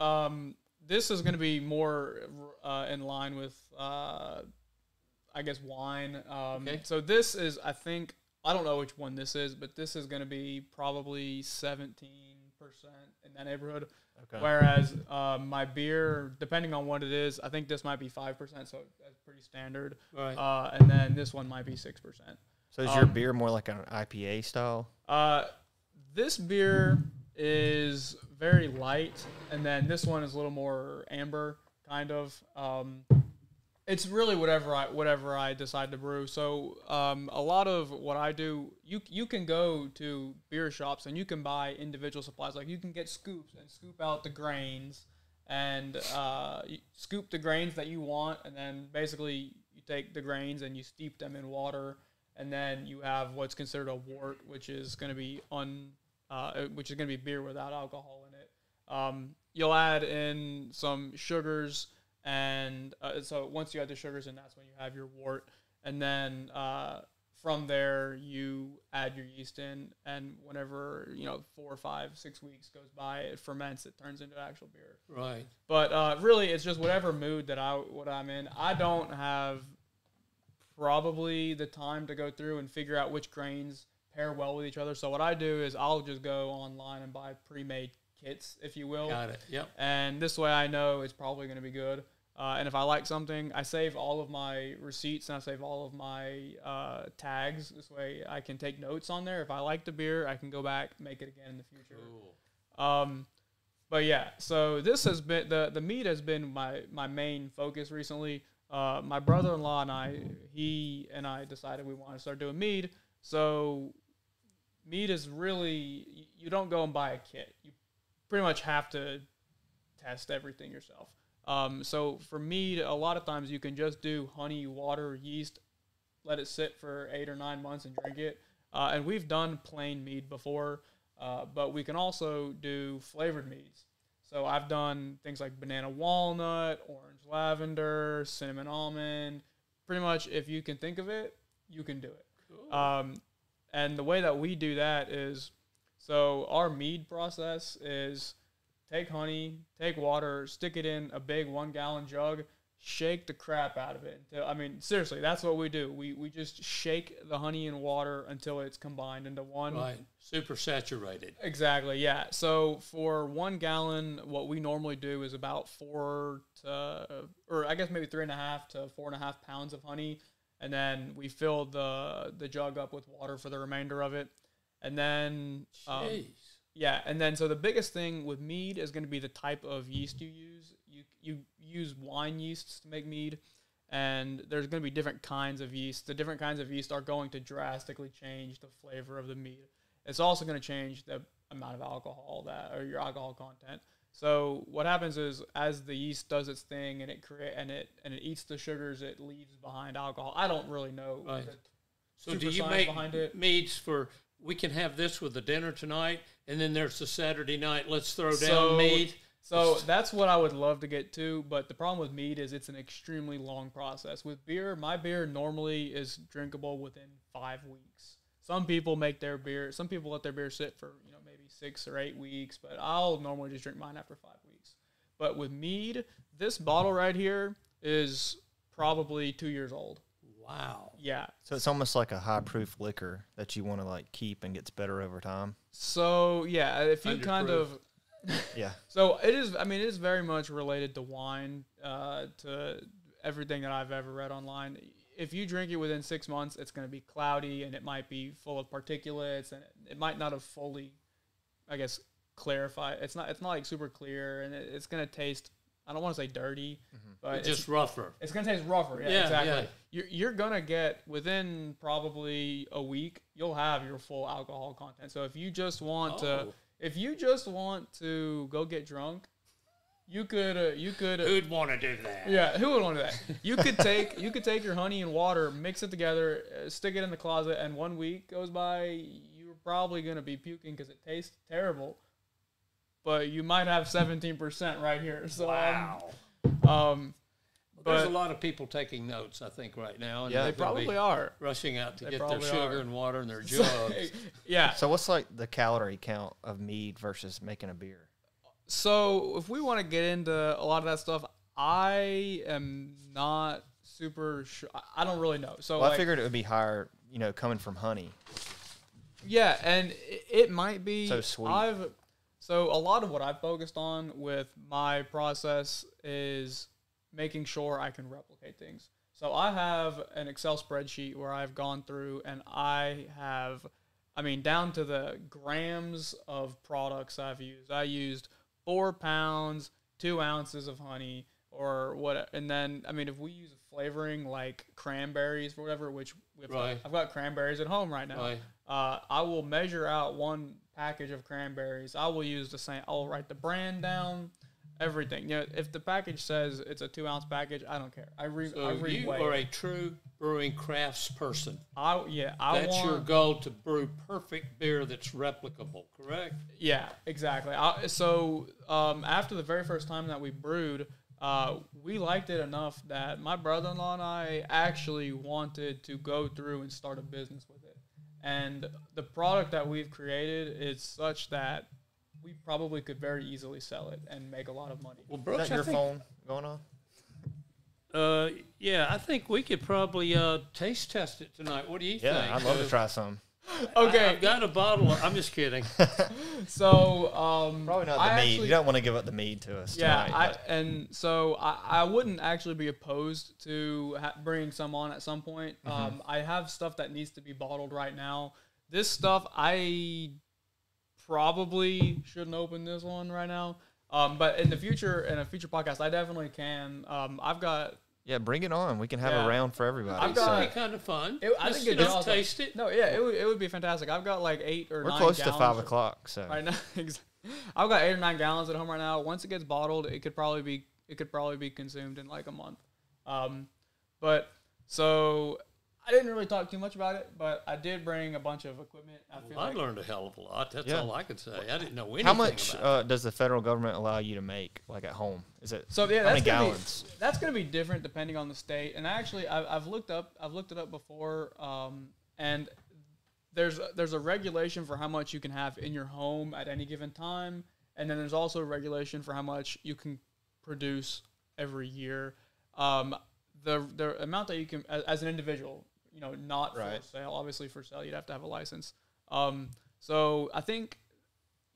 this is going to be more in line with, I guess, wine. Okay. So this is, I think, I don't know which one this is, but this is going to be probably 17% in that neighborhood. Okay. Whereas my beer, depending on what it is, I think this might be 5%, so that's pretty standard. Right. And then this one might be 6%. So is your beer more like an IPA style? This beer is very light, and then this one is a little more amber, kind of. It's really whatever I decide to brew. So a lot of what I do, you can go to beer shops and you can buy individual supplies. Like you can get scoops and scoop out the grains and you scoop the grains that you want, and then basically you take the grains and you steep them in water, and then you have what's considered a wort, which is going to be beer without alcohol in it. You'll add in some sugars. And so once you add the sugars in, that's when you have your wort. And then from there, you add your yeast in. And whenever, 4, 5, 6 weeks goes by, it ferments. It turns into actual beer. Right. But really, it's just whatever mood that I'm in. I don't have probably the time to go through and figure out which grains pair well with each other. So what I do is I'll just go online and buy pre-made kits, if you will. Got it. Yep. And this way I know it's probably going to be good. And if I like something, I save all of my receipts and I save all of my tags. This way I can take notes on there. If I like the beer, I can go back, make it again in the future. Cool. But yeah, so this has been, the mead has been my main focus recently. My brother-in-law and he and I decided we want to start doing mead. So mead is really, you don't go and buy a kit. You pretty much have to test everything yourself. So for mead, a lot of times you can just do honey, water, yeast, let it sit for 8 or 9 months and drink it. And we've done plain mead before, but we can also do flavored meads. So I've done things like banana walnut, orange lavender, cinnamon almond. Pretty much if you can think of it, you can do it. Cool. And the way that we do that is, so our mead process is take honey, take water, stick it in a big 1-gallon jug, shake the crap out of it. Seriously, that's what we do. We just shake the honey and water until it's combined into one. Right, super saturated. Exactly, yeah. So for 1 gallon, what we normally do is about 3.5 to 4.5 pounds of honey. And then we fill the jug up with water for the remainder of it. And then, and then so the biggest thing with mead is going to be the type of yeast you use. You use wine yeasts to make mead, and there's going to be different kinds of yeast. The different kinds of yeast are going to drastically change the flavor of the mead. It's also going to change the amount of alcohol or your alcohol content. So what happens is, as the yeast does its thing and it eats the sugars, it leaves behind alcohol. I don't really know. Right. the So super do you science make behind it. meads for? We can have this with the dinner tonight, and then there's the Saturday night. Let's throw So- down mead. So that's what I would love to get to, but the problem with mead is it's an extremely long process. With beer, my beer normally is drinkable within 5 weeks. Some people let their beer sit for, maybe 6 or 8 weeks, but I'll normally just drink mine after 5 weeks. But with mead, this bottle right here is probably 2 years old. Wow. Yeah. So it's almost like a high proof liquor that you want to like keep and gets better over time. So yeah, if you Underproof. Yeah. So it is. I mean, it is very much related to wine, to everything that I've ever read online. If you drink it within 6 months, it's going to be cloudy and it might be full of particulates and it might not have fully, I guess, clarified. It's not like super clear, and it's going to taste. I don't want to say dirty, but It's just rougher. it's going to taste rougher. Yeah, Yeah, exactly. You're going to get within probably a week, you'll have your full alcohol content. So if you just want to. Oh. If you just want to go get drunk, you could. Who'd want to do that? Yeah, who would want to do that? You could take your honey and water, mix it together, stick it in the closet, and 1 week goes by, you're probably gonna be puking because it tastes terrible. But you might have 17% right here. So Wow. There's a but lot of people taking notes, I think, right now. And Yeah. they're they gonna be probably are. rushing out to They get their probably sugar are. and water in their jugs. Yeah. So what's like the calorie count of mead versus making a beer? So if we want to get into a lot of that stuff, I am not super sure. I don't really know. So Well, I figured it would be higher, coming from honey. yeah, and it might be So sweet. So a lot of what I've focused on with my process is making sure I can replicate things. So I have an Excel spreadsheet where I've gone through and down to the grams of products I've used. I used 4 pounds, 2 ounces of honey, or what. And then, if we use a flavoring like cranberries or whatever, which Right. I've got cranberries at home right now. Right. I will measure out 1 package of cranberries. I will use the same. I'll write the brand down, everything. If the package says it's a 2 ounce package, I don't care. I read. You are a true brewing crafts person. That's Your goal to brew perfect beer that's replicable, correct? Yeah, exactly. After the very first time that we brewed, we liked it enough that my brother-in-law and I actually wanted to go through and start a business with it. And the product that we've created is such that we probably could very easily sell it and make a lot of money. Well, Is Brooks, that your phone going on? yeah, I think we could probably taste test it tonight. What do you think? Yeah, I'd love to try some. Okay, I've got a bottle. I'm just kidding. so Probably not the mead. You don't want to give up the mead to us tonight. I wouldn't actually be opposed to bringing some on at some point. I have stuff that needs to be bottled right now. This stuff, I probably shouldn't open this one right now. But in a future podcast, I definitely can. I've got. Yeah, bring it on. We can have a round for everybody. I've got it kind of fun. I think it's awesome. Taste it. No, yeah, it would be fantastic. I've got like 8 or 9 We're gallons. close to 5 o'clock, so Right now, I've got 8 or 9 gallons at home right now. Once it gets bottled, it could probably be consumed in like a month. But so I didn't really talk too much about it, but I did bring a bunch of equipment. I learned a hell of a lot. That's all I could say. I didn't know anything. How much about does the federal government allow you to make, like at home? Is it So yeah, how many gallons? That's going to be different depending on the state. And actually, I've looked it up before, and there's a regulation for how much you can have in your home at any given time, and then there's also a regulation for how much you can produce every year. The amount that you can as an individual, not for sale. Obviously, for sale, you'd have to have a license. So I think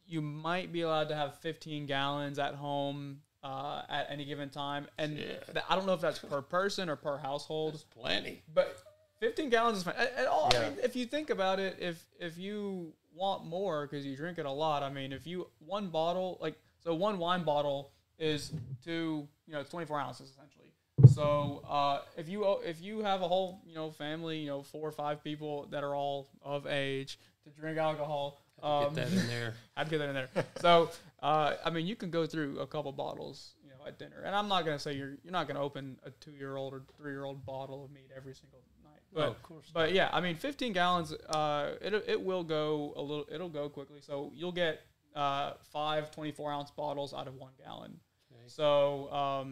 you might be allowed to have 15 gallons at home at any given time. And I don't know if that's per person or per household. That's plenty. But 15 gallons is fine. I mean, if you think about it, if you want more because you drink it a lot, if you one wine bottle is it's 24 ounces essentially. So if you have a whole family 4 or 5 people that are all of age to drink alcohol, Get that in there. I'd get that in there. So, I mean, you can go through a couple bottles, you know, at dinner. And I'm not going to say you're not going to open a 2-year-old or 3-year-old bottle of mead every single night. But, of course. But yeah, I mean, 15 gallons, it will go it'll go quickly. So you'll get 5 24-ounce bottles out of 1 gallon. Okay. So,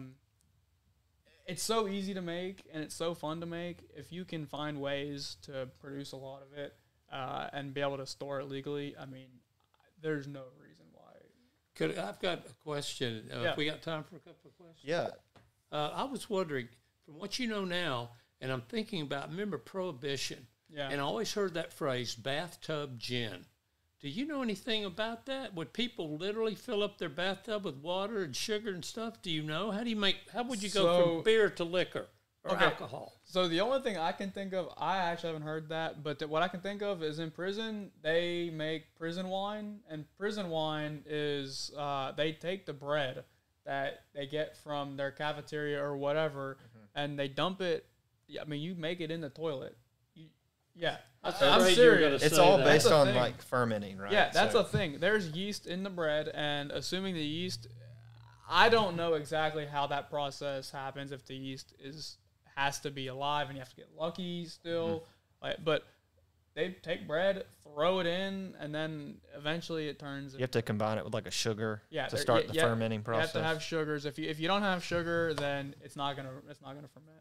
it's so easy to make and it's so fun to make. If you can find ways to produce a lot of it and be able to store it legally, I mean, there's no reason why. I've got a question. If we got time for a couple of questions. Yeah. I was wondering, from what you know now, and I'm thinking about, remember Prohibition? Yeah. And I always heard that phrase, bathtub gin. Do you know anything about that? Would people literally fill up their bathtub with water and sugar and stuff? Do you know? How would you go from beer to liquor or alcohol? So the only thing I can think of, I actually haven't heard that, but what I can think of is in prison, they make prison wine, and prison wine is, they take the bread that they get from their cafeteria or whatever, and they dump it, I mean, you make it in the toilet. Yeah, I'm serious. It's all based on like fermenting, right? Yeah, that's a thing. There's yeast in the bread, and assuming the yeast, I don't know exactly how that process happens. If the yeast has to be alive, and you have to get lucky still, but they take bread, throw it in, and then eventually it turns. You have to combine it with like a sugar to start the fermenting process. You have to have sugars. If you don't have sugar, then it's not gonna ferment.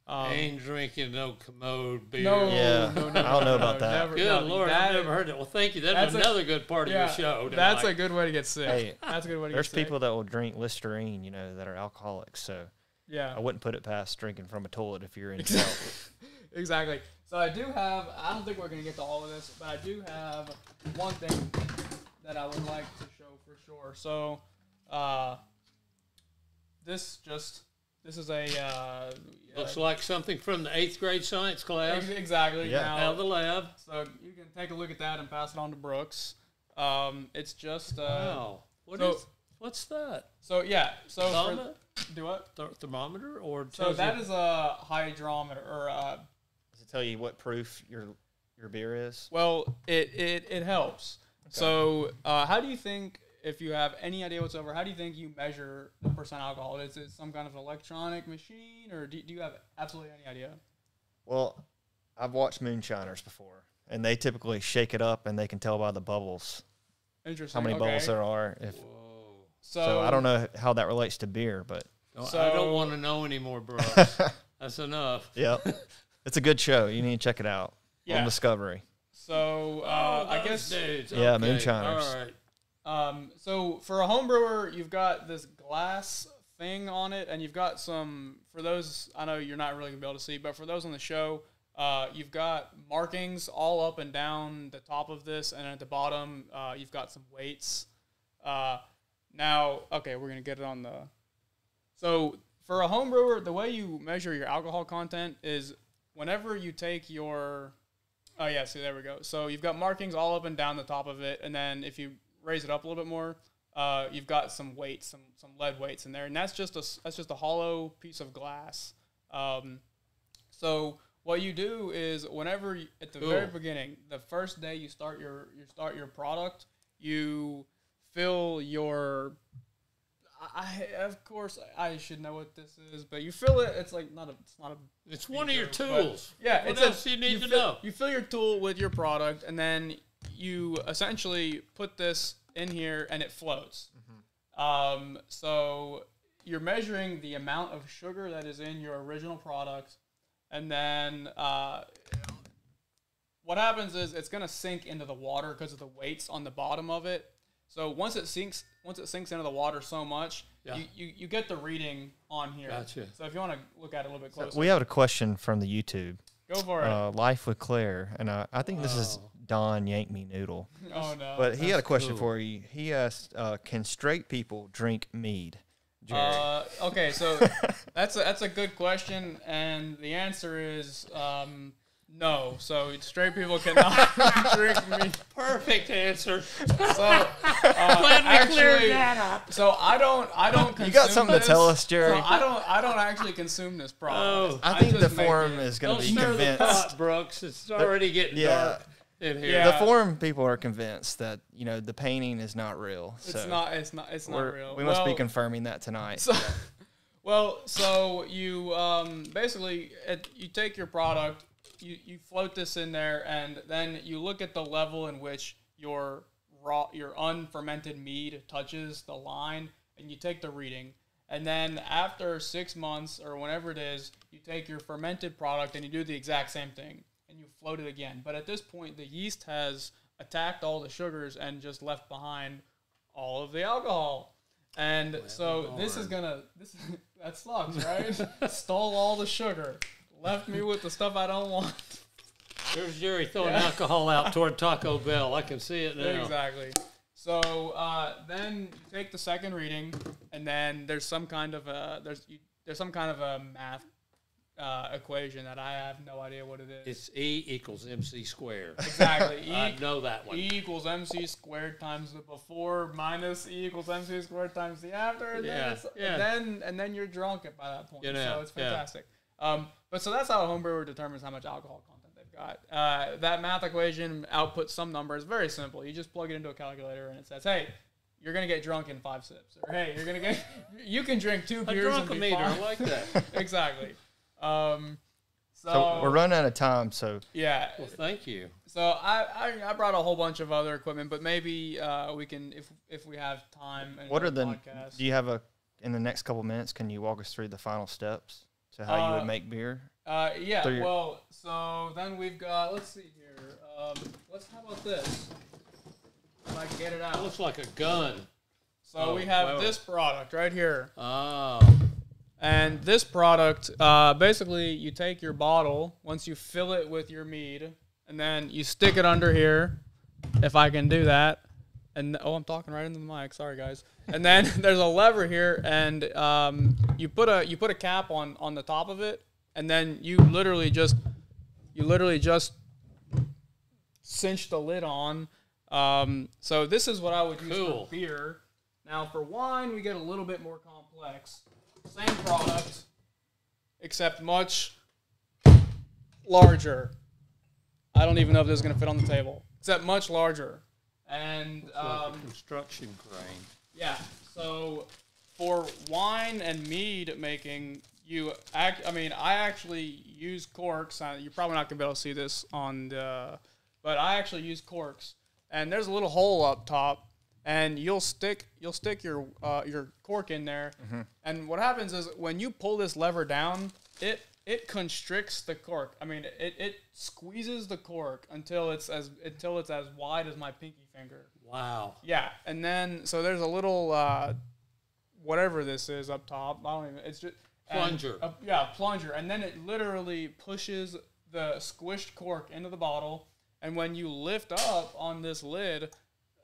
Ain't drinking no Commode beer. No, I don't know about that. Never, good Lord, I've never heard that. Well, thank you. That's another good part of your show tonight. That's a good way to get sick. Hey, that's a good way to get sick. There's people that will drink Listerine, you know, that are alcoholics. So yeah, I wouldn't put it past drinking from a toilet if you're in jail. Exactly. So I don't think we're going to get to all of this, but I do have one thing that I would like to show for sure. So this is a... looks like something from the 8th grade science class. Exactly. Yeah. Now, out of the lab. So you can take a look at that and pass it on to Brooks. It's just... wow. What's that? So, yeah. So do what? Thermometer? Or so that is a hydrometer. Or does it tell you what proof your beer is? well, it helps. Okay. So how do you think... If you have any idea whatsoever, how do you think you measure the percent alcohol? Is it some kind of electronic machine, or do you have absolutely any idea? Well, I've watched moonshiners before, and they typically shake it up, and they can tell by the bubbles Interesting. how many bubbles there are. So I don't know how that relates to beer, but I don't want to know anymore, Brooks. That's enough. Yep. It's a good show. You need to check it out on Discovery. So I guess dudes. Yeah, okay. moonshiners. All right. So for a home brewer, you've got this glass thing on it, and you've got some, for those, I know you're not really going to be able to see, but for those on the show, you've got markings all up and down the top of this, and at the bottom, you've got some weights. Now, okay, we're going to get it on the, so for a home brewer, the way you measure your alcohol content is whenever you take your, oh yeah, see, there we go. So you've got markings all up and down the top of it, and then if you raise it up a little bit more, you've got some weights, some lead weights in there, and that's just a hollow piece of glass. So what you do is whenever at the very beginning, the first day you start your product, you fill your. Of course I should know what this is, but you fill it. It's like It's one of your tools. Yeah, what else do you need to know? You fill your tool with your product, and then you essentially put this in here and it floats. Mm-hmm. So you're measuring the amount of sugar that is in your original product, and then what happens is it's going to sink into the water because of the weights on the bottom of it. So once it sinks into the water so much, you get the reading on here. Gotcha. So if you want to look at it a little bit closer. So we have a question from the YouTube. Go for it. Life with Claire, and I think this is Don Yank Me Noodle. Oh no! But he had a question for you. He asked, "Can straight people drink mead?" Okay, so that's a good question, and the answer is no. So straight people cannot drink mead. Perfect answer. So glad we cleared that up. So I don't. You got something to tell us, Jerry? So I don't actually consume this product. I think the forum is going to be Don't stir convinced. the pot, Brooks. It's already getting dark. in here. Yeah. The forum people are convinced that the painting is not real. So It's not real. We must be confirming that tonight. So, so you basically you take your product, you float this in there, and then you look at the level in which your unfermented mead touches the line, and you take the reading. And then after 6 months or whenever it is, you take your fermented product and you do the exact same thing, and you float it again. But at this point, the yeast has attacked all the sugars and just left behind all of the alcohol. And so that sucks, right? Stole all the sugar, left me with the stuff I don't want. There's Jerry throwing alcohol out toward Taco Bell. I can see it now. Exactly. So then you take the second reading, and then there's some kind of a math equation that I have no idea what it is. It's E equals MC squared. Exactly. I know that one. E equals MC squared times the before minus E equals MC squared times the after. And then you're drunk by that point. So it's fantastic. But so that's how a homebrewer determines how much alcohol content they've got. That math equation outputs some numbers. Very simple. You just plug it into a calculator and it says, hey, you're going to get drunk in 5 sips. Or, hey, you can drink 2 beers and be fine. I like that. Exactly. So we're running out of time. So yeah. Well, thank you. So I brought a whole bunch of other equipment, but maybe we can if we have time. What are the? Do you have in the next couple minutes? Can you walk us through the final steps to how you would make beer? Yeah. Well, so then we've got. Let's see here. How about this? If I can get it out. It looks like a gun. So we have this product right here. Oh. And this product, basically, you take your bottle, once you fill it with your mead, and then you stick it under here, if I can do that. And I'm talking right into the mic. Sorry, guys. And then there's a lever here, and you put a cap on the top of it, and then you literally just cinch the lid on. So this is what I would use for beer. Now for wine, we get a little bit more complex. Same product, except much larger. I don't even know if this is going to fit on the table. Except much larger. And like a construction crane. Yeah. So for wine and mead making, I actually use corks. You're probably not going to be able to see this but I actually use corks. And there's a little hole up top. And you'll stick your cork in there, and what happens is when you pull this lever down, it constricts the cork. I mean, it squeezes the cork until it's as wide as my pinky finger. Wow. Yeah, and then so there's a little whatever this is up top. I don't even. It's just plunger. Plunger, and then it literally pushes the squished cork into the bottle, and when you lift up on this lid.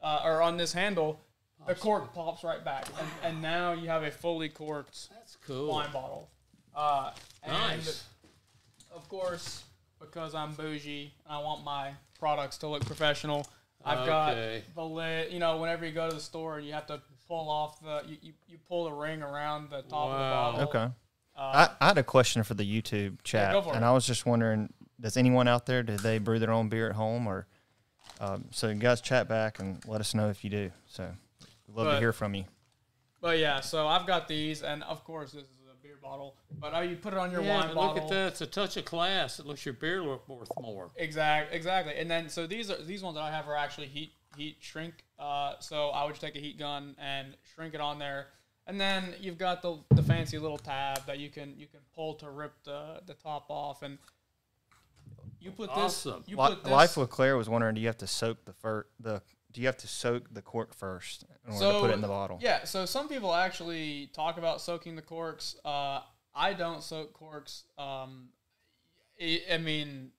Or on this handle, the cork pops right back, and now you have a fully corked wine bottle. And of course, because I'm bougie, and I want my products to look professional. I've got the lid. Whenever you go to the store, you have to pull off you pull the ring around the top of the bottle. Okay. I had a question for the YouTube chat, and I was just wondering, does anyone out there, do they brew their own beer at home, or? So you guys chat back and let us know if you do. So we'd love to hear from you. But yeah, so I've got these, and of course this is a beer bottle. But you put it on your wine bottle. Look at that; it's a touch of class. It looks your beer look worth more. Exactly. And then so these ones that I have are actually heat shrink. So I would just take a heat gun and shrink it on there, and then you've got the fancy little tab that you can pull to rip the top off and. You put this. Awesome. Life with Claire was wondering, do you have to soak the cork first in order to put it in the bottle? Yeah. So some people actually talk about soaking the corks. I don't soak corks. I mean,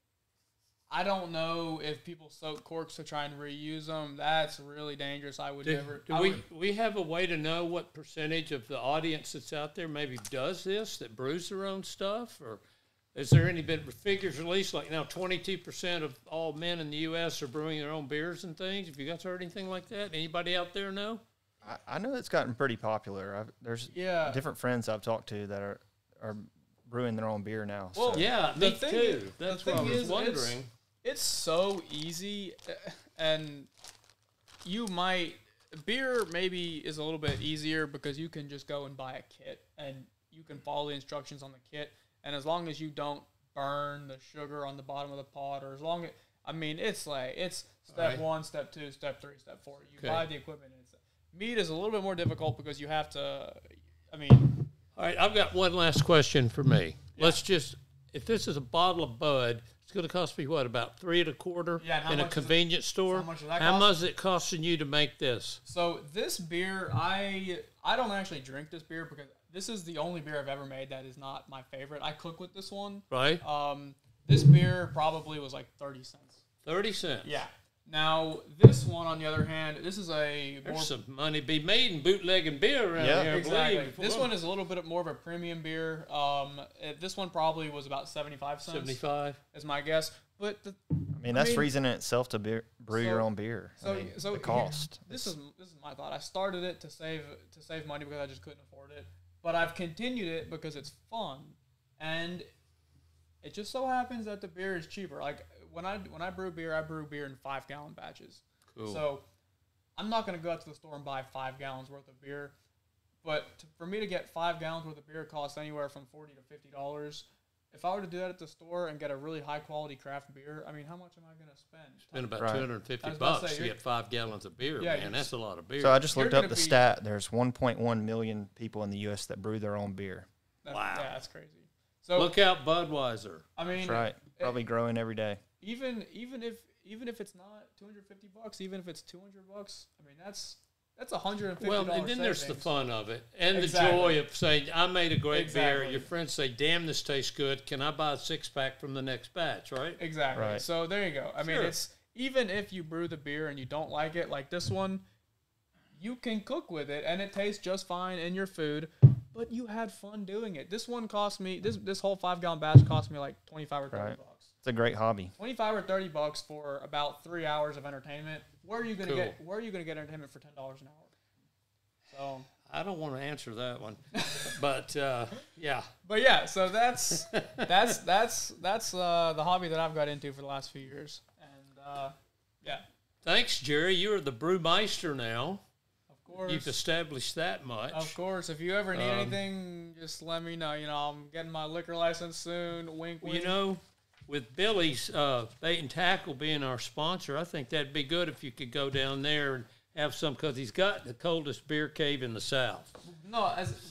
I don't know if people soak corks to try and reuse them. That's really dangerous. I would never. Do we have a way to know what percentage of the audience that's out there maybe does this, that brews their own stuff, or? Is there any figures released? Like now, 22% of all men in the U.S. are brewing their own beers and things. Have you guys heard anything like that? Anybody out there know? I know it's gotten pretty popular. There's different friends I've talked to that are brewing their own beer now. Well, so. yeah, me too. That's what I was wondering. It's so easy, and beer maybe is a little bit easier because you can just go and buy a kit and you can follow the instructions on the kit, and as long as you don't burn the sugar on the bottom of the pot, or as long as, it's step 1, step 2, step 3, step 4. You buy the equipment. Mead is a little bit more difficult because you have to, All right, I've got one last question for me. Yeah. If this is a bottle of Bud, it's going to cost me, what, about $3 1/4 in a convenience store? How much does that cost? How much is it costing you to make this? So this beer, I don't actually drink this beer because this is the only beer I've ever made that is not my favorite. I cook with this one. Right. This beer probably was like 30 cents. 30 cents? Yeah. Now, this one, on the other hand, this is There's some money be made in bootlegging beer around here. Exactly. This one is a little bit more of a premium beer. This one probably was about 75 cents. 75 is my guess. But that's reason in itself to brew your own beer. The cost. This is my thought. I started it to save money because I just couldn't afford it. But I've continued it because it's fun, and it just so happens that the beer is cheaper. Like when I brew beer in 5-gallon batches. Cool. So I'm not going to go out to the store and buy 5 gallons worth of beer. But for me to get 5 gallons worth of beer costs anywhere from $40 to $50. If I were to do that at the store and get a really high quality craft beer, how much am I going to spend? Spend about $250 to get 5 gallons of beer, man. That's a lot of beer. So I just looked up the stat. There's 1.1 million people in the U.S. that brew their own beer. Wow. Yeah, that's crazy. So look out, Budweiser. That's right. Probably growing every day. Even if it's not $250, even if it's $200, that's $150. Well, and then there's the fun of it and the joy of saying, I made a great beer. Your friends say, damn, this tastes good. Can I buy a 6-pack from the next batch, right? Exactly. Right. So there you go. It's even if you brew the beer and you don't like it, like this one, you can cook with it and it tastes just fine in your food, but you had fun doing it. This one cost me, this whole 5-gallon batch cost me like $25 or $30. It's a great hobby. $25 or $30 for about 3 hours of entertainment. Where are you gonna get entertainment for $10 an hour? So I don't want to answer that one, but yeah. But yeah, so that's the hobby that I've got into for the last few years, and yeah. Thanks, Jerry. You're the brewmeister now. Of course. You've established that much. Of course. If you ever need anything, just let me know. I'm getting my liquor license soon. Wink, wink. With Billy's Bait and Tackle being our sponsor, I think that'd be good if you could go down there and have some, because he's got the coldest beer cave in the South.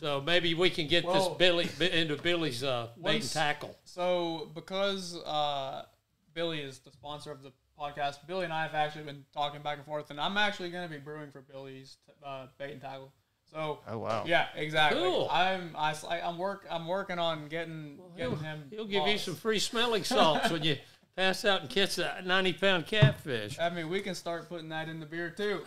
So maybe we can get this into Billy's Bait and Tackle. So because Billy is the sponsor of the podcast, Billy and I have actually been talking back and forth, and I'm actually going to be brewing for Billy's Bait and Tackle. So, oh wow, yeah, exactly. Cool. I'm working on getting him. He'll give you some free smelling salts when you pass out and catch that 90-pound catfish. We can start putting that in the beer too.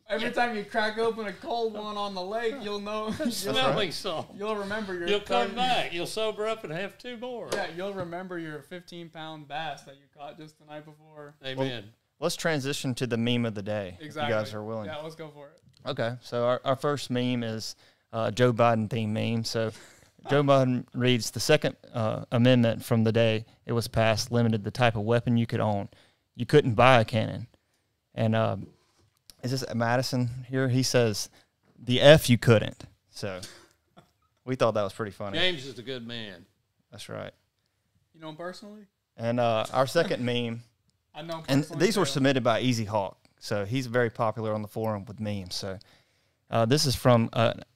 Every time you crack open a cold one on the lake, you'll know smelling salt. You'll remember your. You'll come back. You'll sober up and have 2 more. Yeah, you'll remember your 15-pound bass that you caught just the night before. Amen. Well, let's transition to the meme of the day. Exactly. If you guys are willing. Yeah, let's go for it. Okay, so our first meme is Joe Biden theme meme. So Joe Biden reads, the second amendment from the day it was passed limited the type of weapon you could own. You couldn't buy a cannon. And is this Madison here? He says, the F you couldn't. So we thought that was pretty funny. James is a good man. That's right. You know him personally? And our second meme, I know him and personally these were submitted by Easy Hawk. So he's very popular on the forum with memes. So this is from,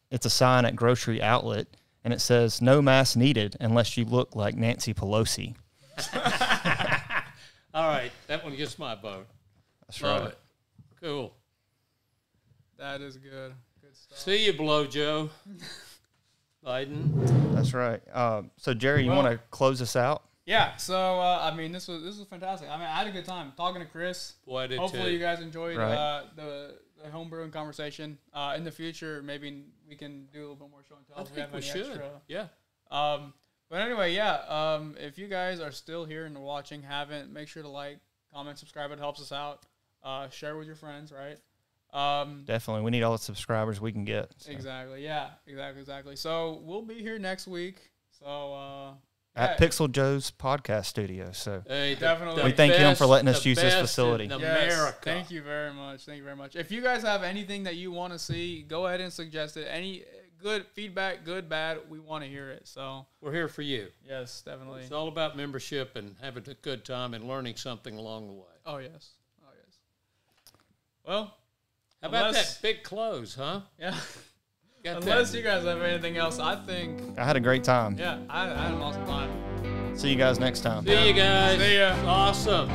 it's a sign at grocery outlet, and it says, no mask needed unless you look like Nancy Pelosi. All right, that one gets my vote. That's Love right. it. Cool. That is good. Good stuff. See you, Blow Joe. Biden. That's right. So, Jerry, you want to close us out? Yeah, so this was fantastic. I had a good time talking to Chris. Boy, I did Hopefully too. You guys enjoyed Right. the homebrewing conversation. In the future, maybe we can do a little bit more show and tell. I if think we have any should. Extra. Yeah. But anyway, yeah. If you guys are still here and watching, haven't, make sure to like, comment, subscribe. It helps us out. Share with your friends, right? Definitely. We need all the subscribers we can get. So. Exactly. Yeah. Exactly. So we'll be here next week. So at Pixel Joe's podcast studio. So Hey, Definitely. we thank him for letting us the use this best facility. in Yes, America. thank you very much. Thank you very much. If you guys have anything that you want to see, go ahead and suggest it. Any good feedback, good, bad, we want to hear it. So We're here for you. yes, definitely. It's all about membership and having a good time and learning something along the way. Oh yes. Oh yes. Well, How about unless- that big close, huh? yeah. Got Unless that. you guys have anything else, I think I had a great time. I had an awesome time. See you guys next time. See you guys. See ya. Awesome.